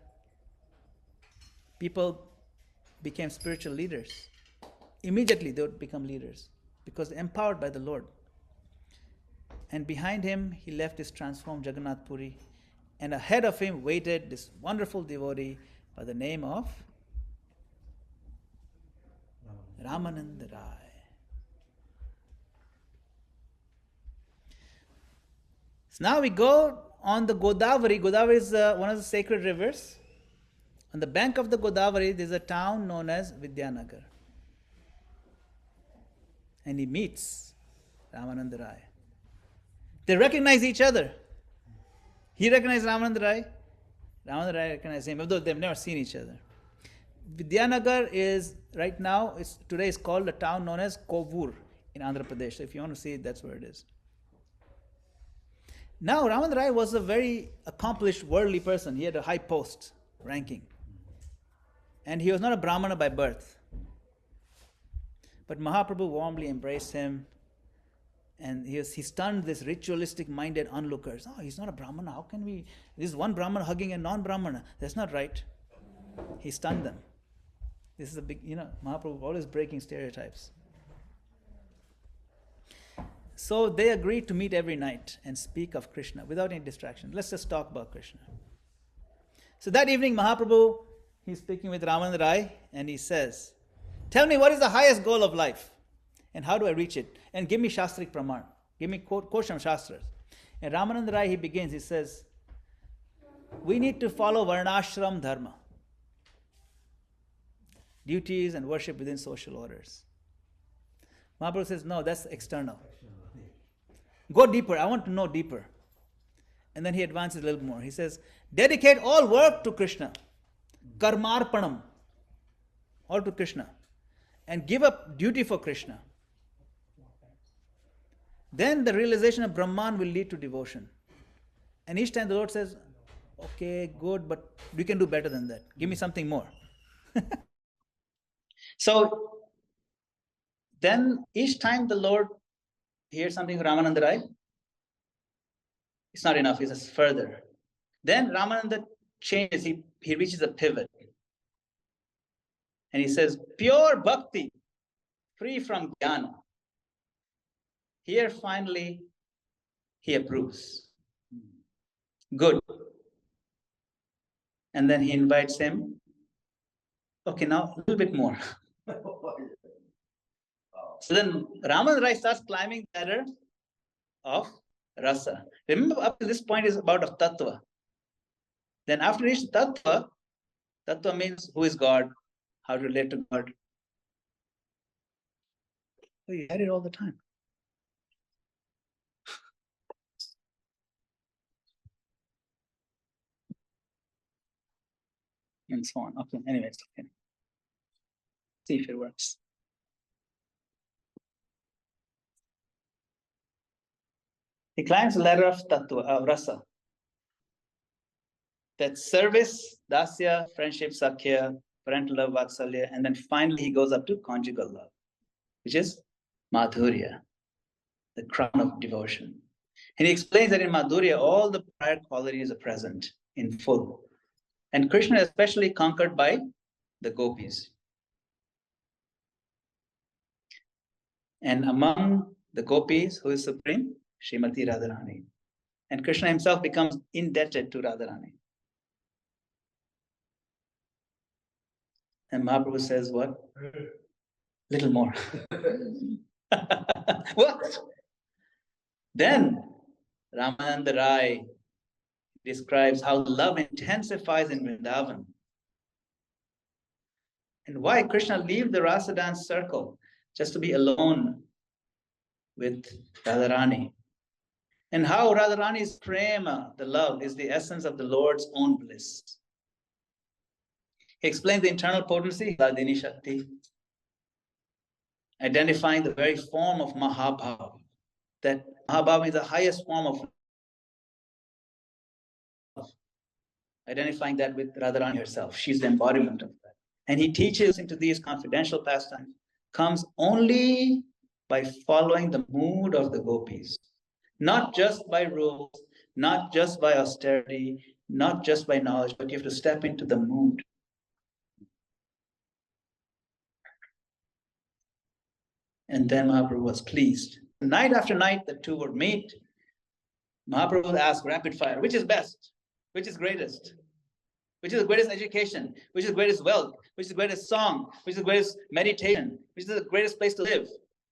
People became spiritual leaders. Immediately they would become leaders because they're empowered by the Lord. And behind him, he left his transformed Jagannath Puri. And ahead of him waited this wonderful devotee by the name of Ramananda Rai. So now we go on the Godavari. Godavari is one of the sacred rivers. On the bank of the Godavari, there is a town known as Vidyanagar. And he meets Ramananda Rai. They recognize each other. He recognized Ramananda Rai. Ramananda Rai recognized him, although they've never seen each other. Vidyanagar is, right now, today is called a town known as Kovur in Andhra Pradesh. So if you want to see it, that's where it is. Now, Ramananda Rai was a very accomplished worldly person. He had a high post, ranking. And he was not a Brahmana by birth. But Mahaprabhu warmly embraced him. And he stunned this ritualistic minded onlookers. Oh, he's not a Brahmana. How can we? This is one Brahmana hugging a non-Brahmana. That's not right. He stunned them. This is a big, Mahaprabhu always breaking stereotypes. So they agreed to meet every night and speak of Krishna without any distraction. Let's just talk about Krishna. So that evening, Mahaprabhu, he's speaking with Ramananda Rai and he says, tell me what is the highest goal of life? And how do I reach it? And give me Shastrik Praman. Give me quotes from Shastras. And Ramananda Rai, he begins, he says, we need to follow Varnashram Dharma. Duties and worship within social orders. Mahaprabhu says, no, that's external. Go deeper. I want to know deeper. And then he advances a little more. He says, dedicate all work to Krishna. Karmarpanam. All to Krishna. And give up duty for Krishna. Then the realization of Brahman will lead to devotion. And each time the Lord says, okay, good, but we can do better than that. Give me something more. So, then each time the Lord hears something from Ramananda Rai, it's not enough, he says further. Then Ramananda changes, he reaches a pivot. And he says, pure bhakti, free from jnana. Here finally, he approves. Good. And then he invites him, okay, now a little bit more. So then Ramananda Rai starts climbing the ladder of rasa. Remember, up to this point is about of tattva. Then after you reach tattva, tattva means who is God, how to relate to God. Oh, you had it all the time. And so on. Okay, anyways, okay. See if it works. He climbs the ladder of tattva, rasa. That's service, dasya, friendship, sakhya, parental love, vatsalya, and then finally he goes up to conjugal love, which is madhurya, the crown of devotion. And he explains that in madhurya, all the prior qualities are present in full. And Krishna is especially conquered by the gopis. And among the gopis, who is supreme? Srimati Radharani. And Krishna himself becomes indebted to Radharani. And Mahaprabhu says, what? Little more. What? Then Ramananda Rai describes how love intensifies in Vrindavan. And why Krishna leaves the Rasa dance circle just to be alone with Radharani. And how Radharani's prema, the love, is the essence of the Lord's own bliss. He explains the internal potency, Hladini Shakti, identifying the very form of Mahabhava. That Mahabhava is the highest form of love. Identifying that with Radharani herself. She's the embodiment of that. And he teaches into these confidential pastimes, comes only by following the mood of the gopis. Not just by rules, not just by austerity, not just by knowledge, but you have to step into the mood. And then Mahaprabhu was pleased. Night after night, the two would meet. Mahaprabhu would ask rapid fire, which is best? Which is greatest? Which is the greatest education? Which is the greatest wealth? Which is the greatest song? Which is the greatest meditation? Which is the greatest place to live?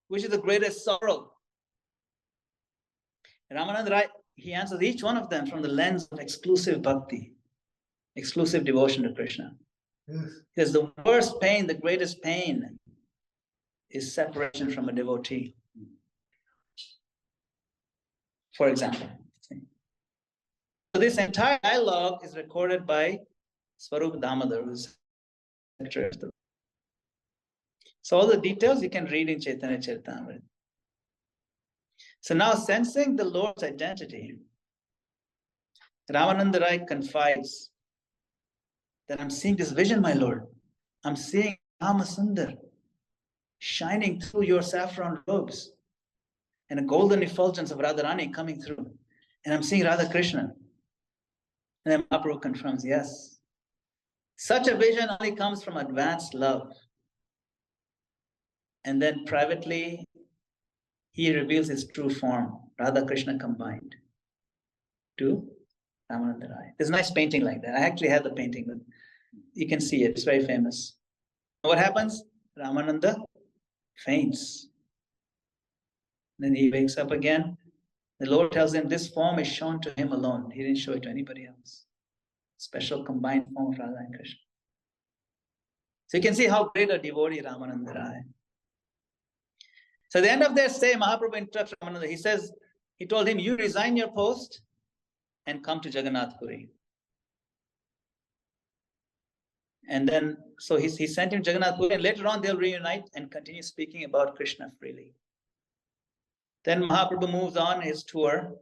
Which is the greatest sorrow? And Ramananda Rai, he answers each one of them from the lens of exclusive bhakti, exclusive devotion to Krishna. Because the worst pain, the greatest pain, is separation from a devotee. For example. So this entire dialogue is recorded by Swarup Damodar, who's lecturer. So all the details you can read in Caitanya Caritamrita. So now, sensing the Lord's identity, Ramananda Rai confides that I'm seeing this vision, my Lord. I'm seeing Ramasundar shining through your saffron robes and a golden effulgence of Radharani coming through. And I'm seeing Radha Krishna. And then Mahaprabhu confirms, yes. Such a vision only comes from advanced love. And then privately, he reveals his true form, Radha Krishna combined, to Ramananda Rai. There's a nice painting like that. I actually had the painting, but you can see it. It's very famous. What happens? Ramananda faints. Then he wakes up again. The Lord tells him this form is shown to him alone. He didn't show it to anybody else. Special combined form of Radha and Krishna. So you can see how great a devotee Ramananda Rai. So at the end of their stay, Mahaprabhu interrupts Ramananda. He says, he told him, you resign your post and come to Jagannath Puri. And then, so he sent him to Jagannath Puri, and later on they'll reunite and continue speaking about Krishna freely. Then Mahaprabhu moves on his tour.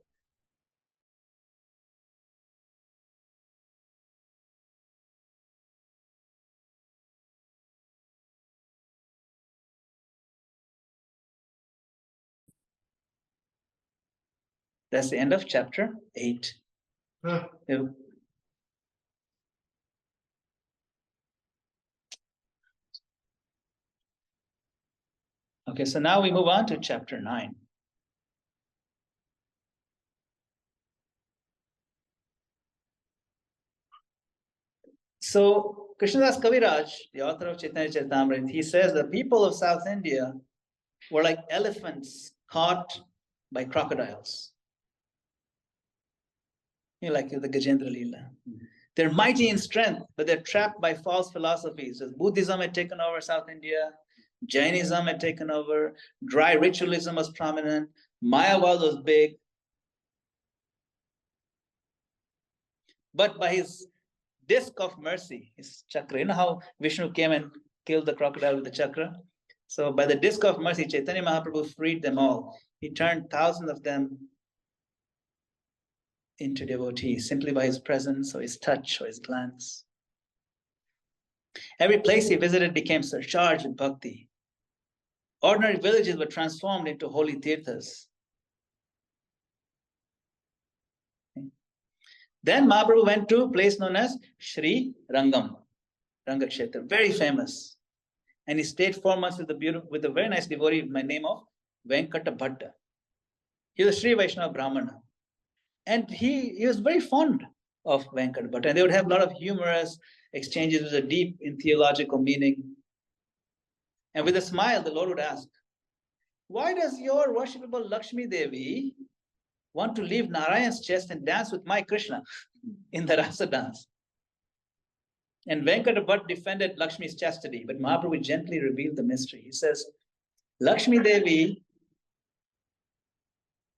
That's the end of chapter 8. Okay, so now we move on to chapter 9. So Krishnadas Kaviraj, the author of Caitanya Charitamrita, he says the people of South India were like elephants caught by crocodiles. Like the Gajendra Lila. They're mighty in strength, but they're trapped by false philosophies. As Buddhism had taken over South India, Jainism had taken over, dry ritualism was prominent, Mayavad was big. But by his disc of mercy, his chakra, you know how Vishnu came and killed the crocodile with the chakra? So by the disc of mercy, Chaitanya Mahaprabhu freed them all. He turned thousands of them into devotees simply by his presence or his touch or his glance. Every place he visited became surcharged with bhakti. Ordinary villages were transformed into holy tirthas. Then Mahaprabhu went to a place known as Sri Rangam, Rangakshetra, very famous. And he stayed 4 months with a very nice devotee by the name of Venkata Bhatta. He was a Sri Vaishnava Brahmana. And he was very fond of Venkata Bhatta. And they would have a lot of humorous exchanges with a deep in theological meaning. And with a smile, the Lord would ask, why does your worshipable Lakshmi Devi want to leave Narayan's chest and dance with my Krishna in the rasa dance? And Venkata Bhatta defended Lakshmi's chastity, but Mahaprabhu gently revealed the mystery. He says, Lakshmi Devi,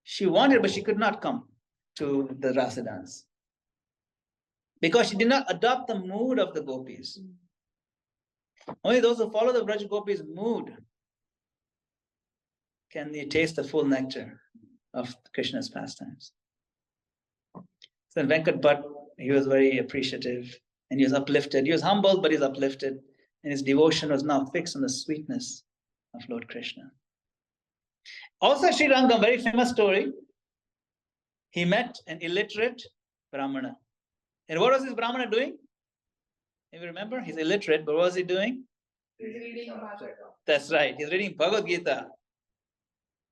she wanted, but she could not come to the rasa dance because she did not adopt the mood of the gopis. Only those who follow the Braj Gopis' mood can they taste the full nectar of Krishna's pastimes. So Venkat Bhatt, he was very appreciative and he was uplifted. He was humbled, but he was uplifted. And his devotion was now fixed on the sweetness of Lord Krishna. Also, Sri Rangam, very famous story. He met an illiterate Brahmana. And what was this Brahmana doing? If you remember, he's illiterate, but what was he doing? He's reading Bhagavad. That's right. He's reading Bhagavad Gita.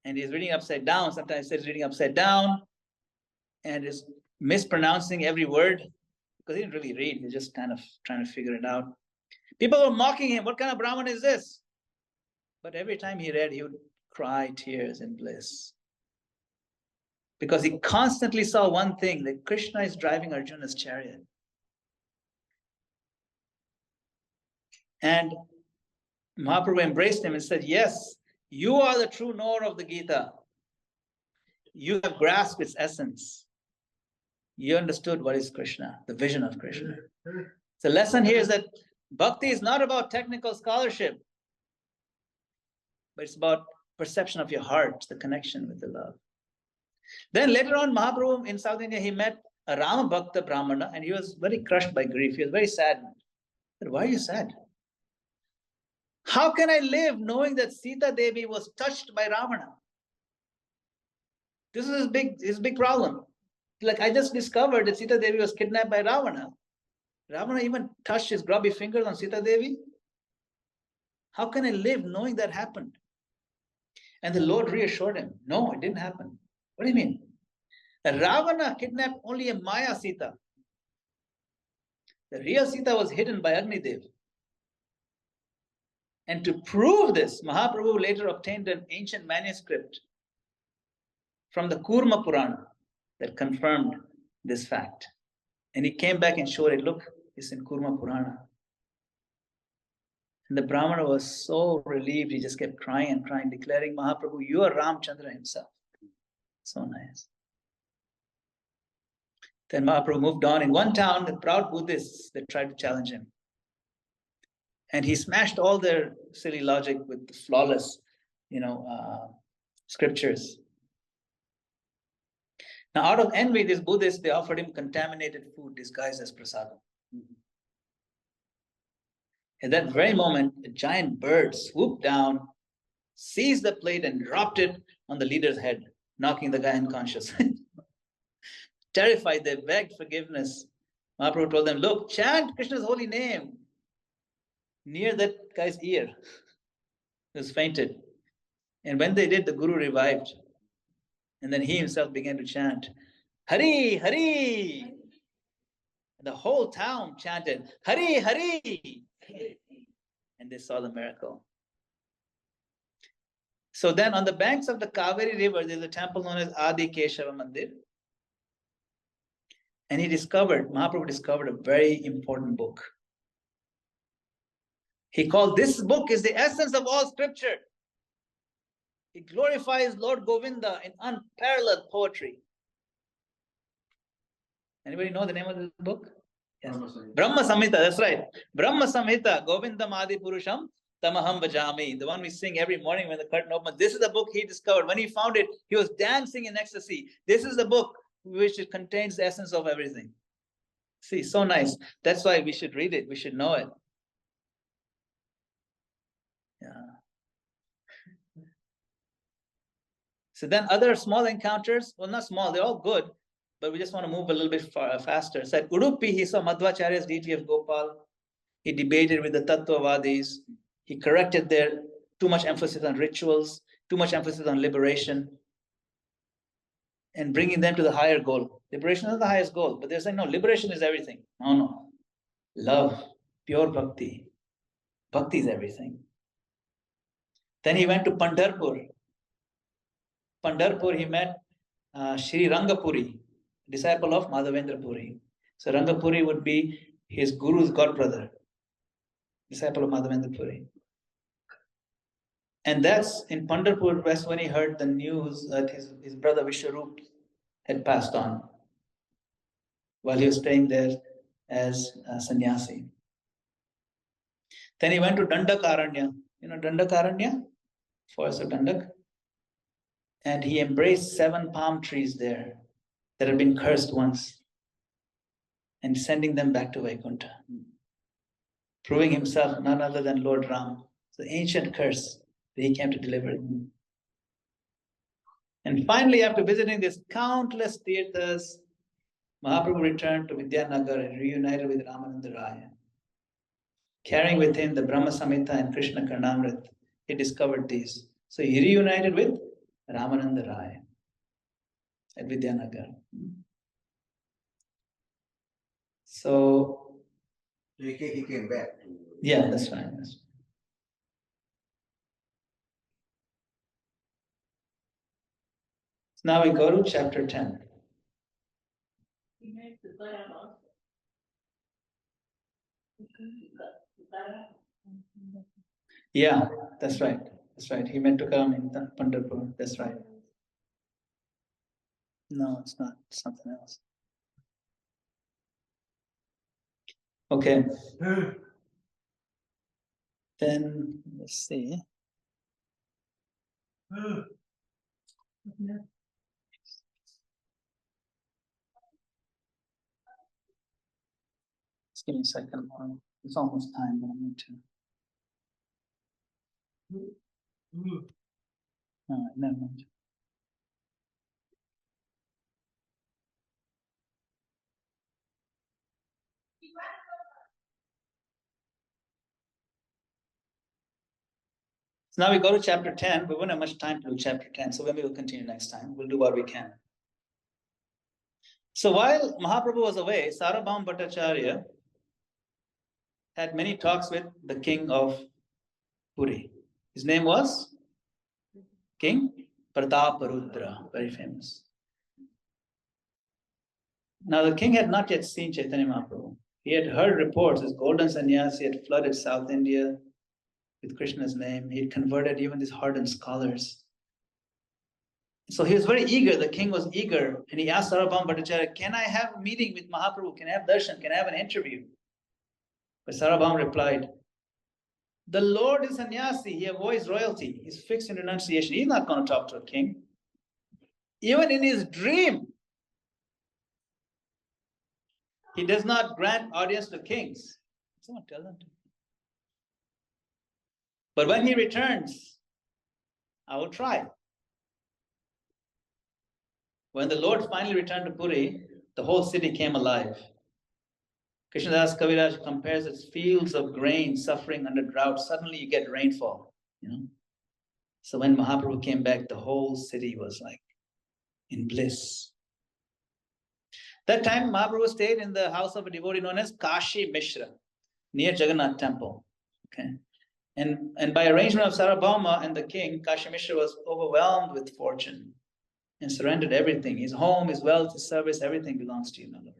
And he's reading upside down. Sometimes he says reading upside down. And is mispronouncing every word. Because he didn't really read. He's just kind of trying to figure it out. People were mocking him. What kind of Brahman is this? But every time he read, he would cry tears in bliss. Because he constantly saw one thing, that Krishna is driving Arjuna's chariot. And Mahaprabhu embraced him and said, yes, you are the true knower of the Gita. You have grasped its essence. You understood what is Krishna, the vision of Krishna. The lesson here is that bhakti is not about technical scholarship, but it's about perception of your heart, the connection with the love. Then later on, Mahaprabhu in South India, he met a Rama Bhakta Brahmana, and he was very crushed by grief. He was very saddened. He said, why are you sad? How can I live knowing that Sita Devi was touched by Ravana? This is his big problem. Like, I just discovered that Sita Devi was kidnapped by Ravana. Ravana even touched his grubby fingers on Sita Devi. How can I live knowing that happened? And the Lord reassured him, no, it didn't happen. What do you mean? Ravana kidnapped only a Maya Sita. The real Sita was hidden by Agnidev. And to prove this, Mahaprabhu later obtained an ancient manuscript from the Kurma Purana that confirmed this fact. And he came back and showed it. Look, it's in Kurma Purana. And the Brahmana was so relieved, he just kept crying and crying, declaring, Mahaprabhu, you are Ramchandra himself. So nice. Then Mahaprabhu moved on. In one town, the proud Buddhists, they tried to challenge him. And he smashed all their silly logic with the flawless, scriptures. Now, out of envy, these Buddhists, they offered him contaminated food disguised as prasadam. At that very moment, a giant bird swooped down, seized the plate, and dropped it on the leader's head, knocking the guy unconscious. Terrified, they begged forgiveness. Mahaprabhu told them, look, chant Krishna's holy name near that guy's ear. He was fainted. And when they did, the Guru revived. And then he himself began to chant, Hari, Hari. And the whole town chanted, Hari, Hari. And they saw the miracle. So then on the banks of the Kaveri River, there's a temple known as Adi Keshava Mandir. And Mahaprabhu discovered a very important book. He called this book is the essence of all scripture. It glorifies Lord Govinda in unparalleled poetry. Anybody know the name of this book? Yes. Brahma Samhita, that's right. Brahma Samhita, Govindam Adi Purusham, Tamaham Vajami. The one we sing every morning when the curtain opens. This is the book he discovered. When he found it, he was dancing in ecstasy. This is the book which it contains the essence of everything. See, so nice. That's why we should read it. We should know it. Yeah. So then other small encounters, well, not small, they're all good, but we just want to move a little bit faster. So at Udupi, he saw Madhvacharya's deity of Gopal. He debated with the Tattvavadis. He corrected their too much emphasis on rituals, too much emphasis on liberation, and bringing them to the higher goal. Liberation is the highest goal, but they're saying, no, liberation is everything. No. Love, pure bhakti. Bhakti is everything. Then he went to Pandharpur. Pandharpur, he met Shri Rangapuri, disciple of Madhavendra Puri. So Rangapuri would be his guru's godbrother, disciple of Madhavendra Puri. And that's in Pandharpur, that's when he heard the news that his brother Vishwarup had passed on while he was staying there as a sannyasi. Then he went to Dandakaranya. You know Dandakaranya? Forest of Dandak. And he embraced 7 palm trees there that had been cursed once and sending them back to Vaikuntha, proving himself none other than Lord Ram. It's the ancient curse that he came to deliver them. And finally, after visiting these countless tirthas, Mahaprabhu returned to Vidyanagar and reunited with Ramananda Raya. Carrying with him the Brahma Samhita and Krishna Karnamrita, he discovered these. So he reunited with Ramananda Raya at Vidyanagar. So he came back. Yeah, that's right. So now we go to chapter 10. Yeah, that's right. That's right. He meant to come in Pandharpur. That's right. No, it's not. It's something else. Okay. Then let's see. Just give me a second. It's almost time, but I need to. All right, never mind. So now we go to chapter 10. We won't have much time to do chapter 10, so maybe we'll continue next time. We'll do what we can. So while Mahaprabhu was away, Sarabham Bhattacharya had many talks with the king of Puri. His name was King Prataparudra, very famous. Now the king had not yet seen Chaitanya Mahaprabhu. He had heard reports his golden sannyasi had flooded South India with Krishna's name. He had converted even these hardened scholars. So he was very eager. The king was eager, and he asked Sarabham Bhattacharya, "Can I have a meeting with Mahaprabhu? Can I have darshan? Can I have an interview?" But Sarabham replied, "The Lord is sannyasi. He avoids royalty. He's fixed in renunciation. He's not going to talk to a king. Even in his dream, he does not grant audience to kings." Someone tell them to. But when he returns, I will try. When the Lord finally returned to Puri, the whole city came alive. Krishnadas Kaviraj compares its fields of grain suffering under drought. Suddenly you get rainfall. So when Mahaprabhu came back, the whole city was like in bliss. That time Mahaprabhu stayed in the house of a devotee known as Kashi Mishra, near Jagannath temple. Okay. And by arrangement of Sarabhauma and the king, Kashi Mishra was overwhelmed with fortune and surrendered everything. His home, his wealth, his service, everything belongs to you, my Lord.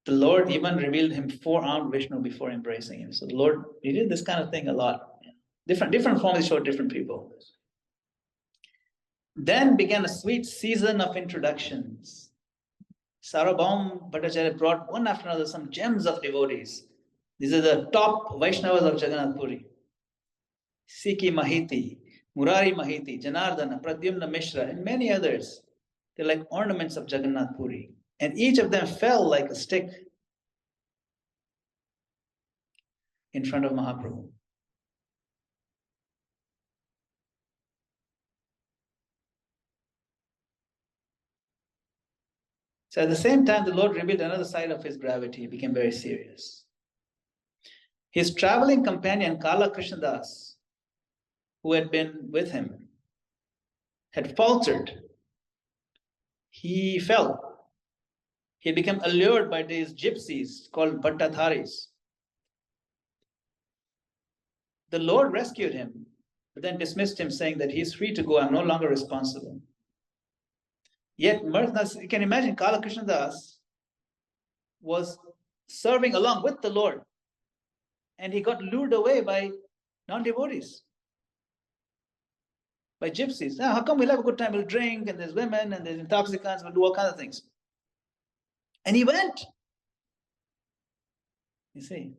The Lord even revealed him four-armed Vishnu before embracing him. So the Lord, he did this kind of thing a lot. Different forms he showed different people. Then began a sweet season of introductions. Sarabhaum Bhattacharya brought one after another some gems of devotees. These are the top Vaishnavas of Jagannath Puri. Siki Mahiti, Murari Mahiti, Janardana, Pradyumna Mishra, and many others. They're like ornaments of Jagannath Puri. And each of them fell like a stick in front of Mahaprabhu. So at the same time, the Lord revealed another side of his gravity. He became very serious. His traveling companion, Kala Krishnadas, who had been with him, had faltered. He fell. He became allured by these gypsies called Bhattadharis. The Lord rescued him, but then dismissed him, saying that he is free to go. I'm no longer responsible. Yet, you can imagine Kala Krishnadas was serving along with the Lord, and he got lured away by non-devotees, by gypsies. Now, how come we'll have a good time? We'll drink, and there's women, and there's intoxicants, we'll do all kinds of things. And he went. You see.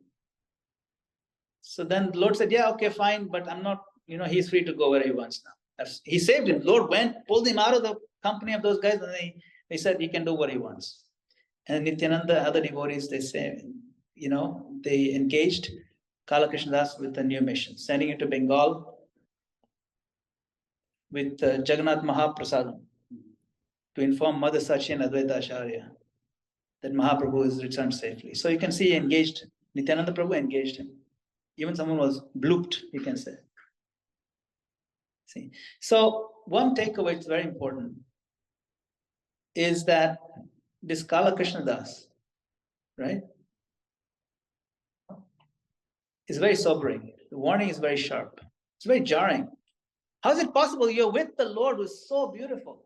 So then the Lord said, yeah, okay, fine, but I'm not, he's free to go where he wants now. He saved him. Lord went, pulled him out of the company of those guys, and they said he can do what he wants. And Nityananda, other devotees, they say, they engaged Kala Krishnadas with a new mission, sending him to Bengal with Jagannath Mahaprasad to inform Mother Sachi and Advaita Acharya that Mahaprabhu is returned safely. So you can see he engaged, Nityananda Prabhu engaged him. Even someone was blooped, you can say. See. So one takeaway that's very important is that this Kala Krishnadas, right, is very sobering. The warning is very sharp. It's very jarring. How is it possible you're with the Lord who's so beautiful?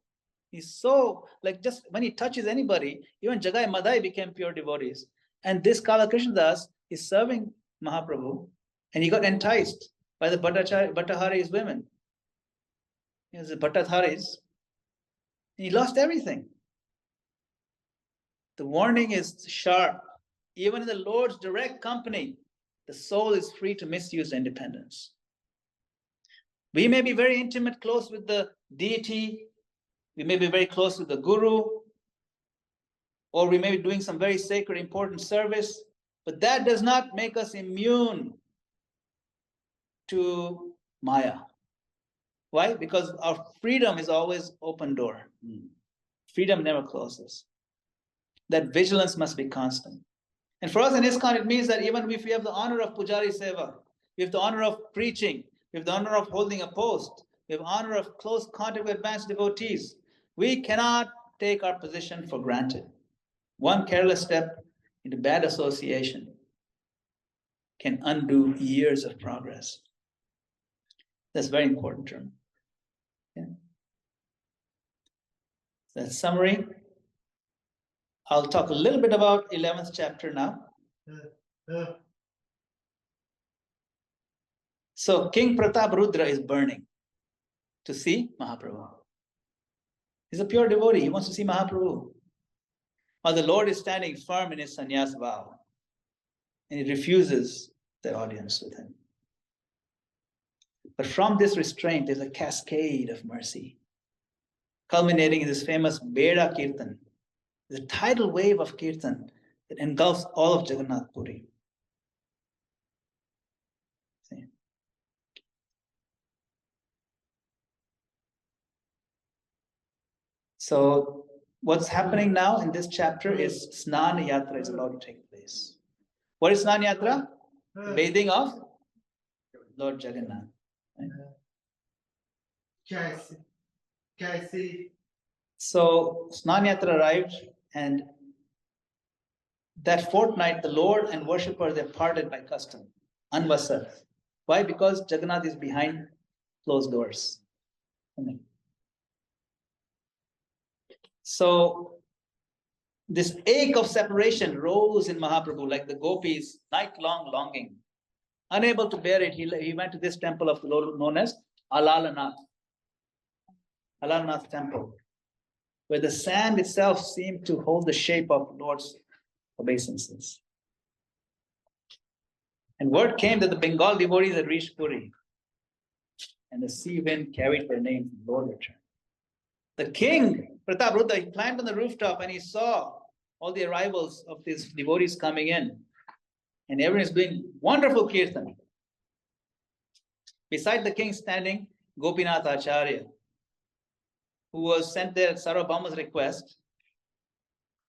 He's so, just when he touches anybody, even Jagai Madai became pure devotees. And this Kala Krishnadas is serving Mahaprabhu, and he got enticed by the Bhattadharis women. The Bhattadharis. He lost everything. The warning is sharp. Even in the Lord's direct company, the soul is free to misuse independence. We may be very intimate, close with the deity. We may be very close with the guru. Or we may be doing some very sacred, important service. But that does not make us immune to Maya. Why? Because our freedom is always open door. Freedom never closes. That vigilance must be constant. And for us in ISKCON, it means that even if we have the honor of Pujari Seva, we have the honor of preaching, we have the honor of holding a post, we have honor of close contact with advanced devotees, we cannot take our position for granted. One careless step into bad association can undo years of progress. That's a very important term. Okay. That's summary. I'll talk a little bit about 11th chapter now. So King Pratap Rudra is burning. to see Mahaprabhu. He's a pure devotee. He wants to see Mahaprabhu. While the Lord is standing firm in his sannyas vow, and he refuses the audience with him. But from this restraint, there's a cascade of mercy, culminating in this famous Beda Kirtan, the tidal wave of Kirtan that engulfs all of Jagannath Puri. See? So, what's happening now in this chapter is Snan Yatra is about to take place. What is Snan Yatra? The bathing of Lord Jagannath. Right? So Snan Yatra arrived, and that fortnight, the Lord and worshipper, they parted by custom, Anvasar. Why? Because Jagannath is behind closed doors. So this ache of separation rose in Mahaprabhu like the gopis' night-long longing. Unable to bear it, he went to this temple of the Lord known as Alalanath temple, where the sand itself seemed to hold the shape of Lord's obeisances. And word came that the Bengal devotees had reached Puri, and the sea wind carried their names and Lord returned. The king, Pt.3, he climbed on the rooftop and he saw all the arrivals of these devotees coming in, and everyone is doing wonderful kirtan. Beside the king standing, Gopinath Acharya, who was sent there at Sarvabhauma's request,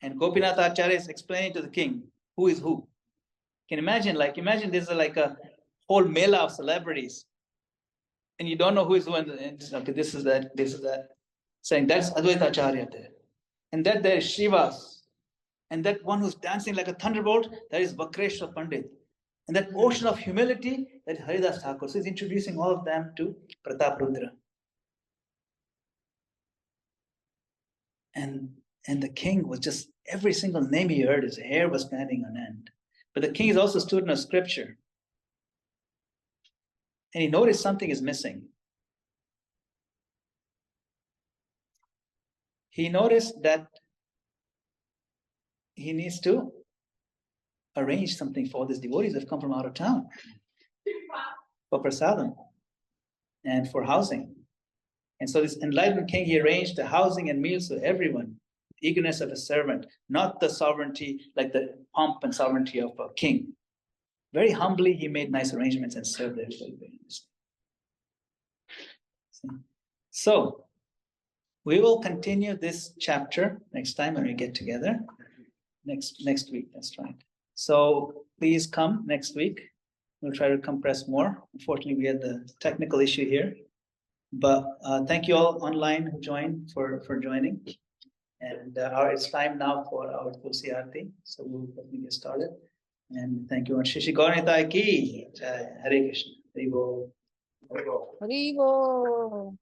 and Gopinath Acharya is explaining to the king who is who. Can you imagine? Imagine this is like a whole mela of celebrities, and you don't know who is who, and okay, this is that, saying that's Advaita Acharya there, and that there is Shivas, and that one who's dancing like a thunderbolt, that is Vakreshwar Pandit, and that ocean of humility, that is Haridas Thakur. So he's introducing all of them to Pt.3. And the king was just, every single name he heard, his hair was standing on end. But the king is also a student of scripture. And he noticed something is missing. He noticed that he needs to arrange something for these devotees that have come from out of town, for prasadam and for housing. And so this enlightened king, he arranged the housing and meals for everyone, the eagerness of a servant, not the sovereignty, like the pomp and sovereignty of a king. Very humbly, he made nice arrangements and served everybody. So, we will continue this chapter next time when we get together. Next week, that's right. So, please come next week. We'll try to compress more. Unfortunately, we had the technical issue here. But thank you all online who joined for joining. And it's time now for our Tulsi Aarti. So we'll definitely get started. And thank you. And Shishi Gauranitai ki Hare Krishna. Hare Bo. Haribo.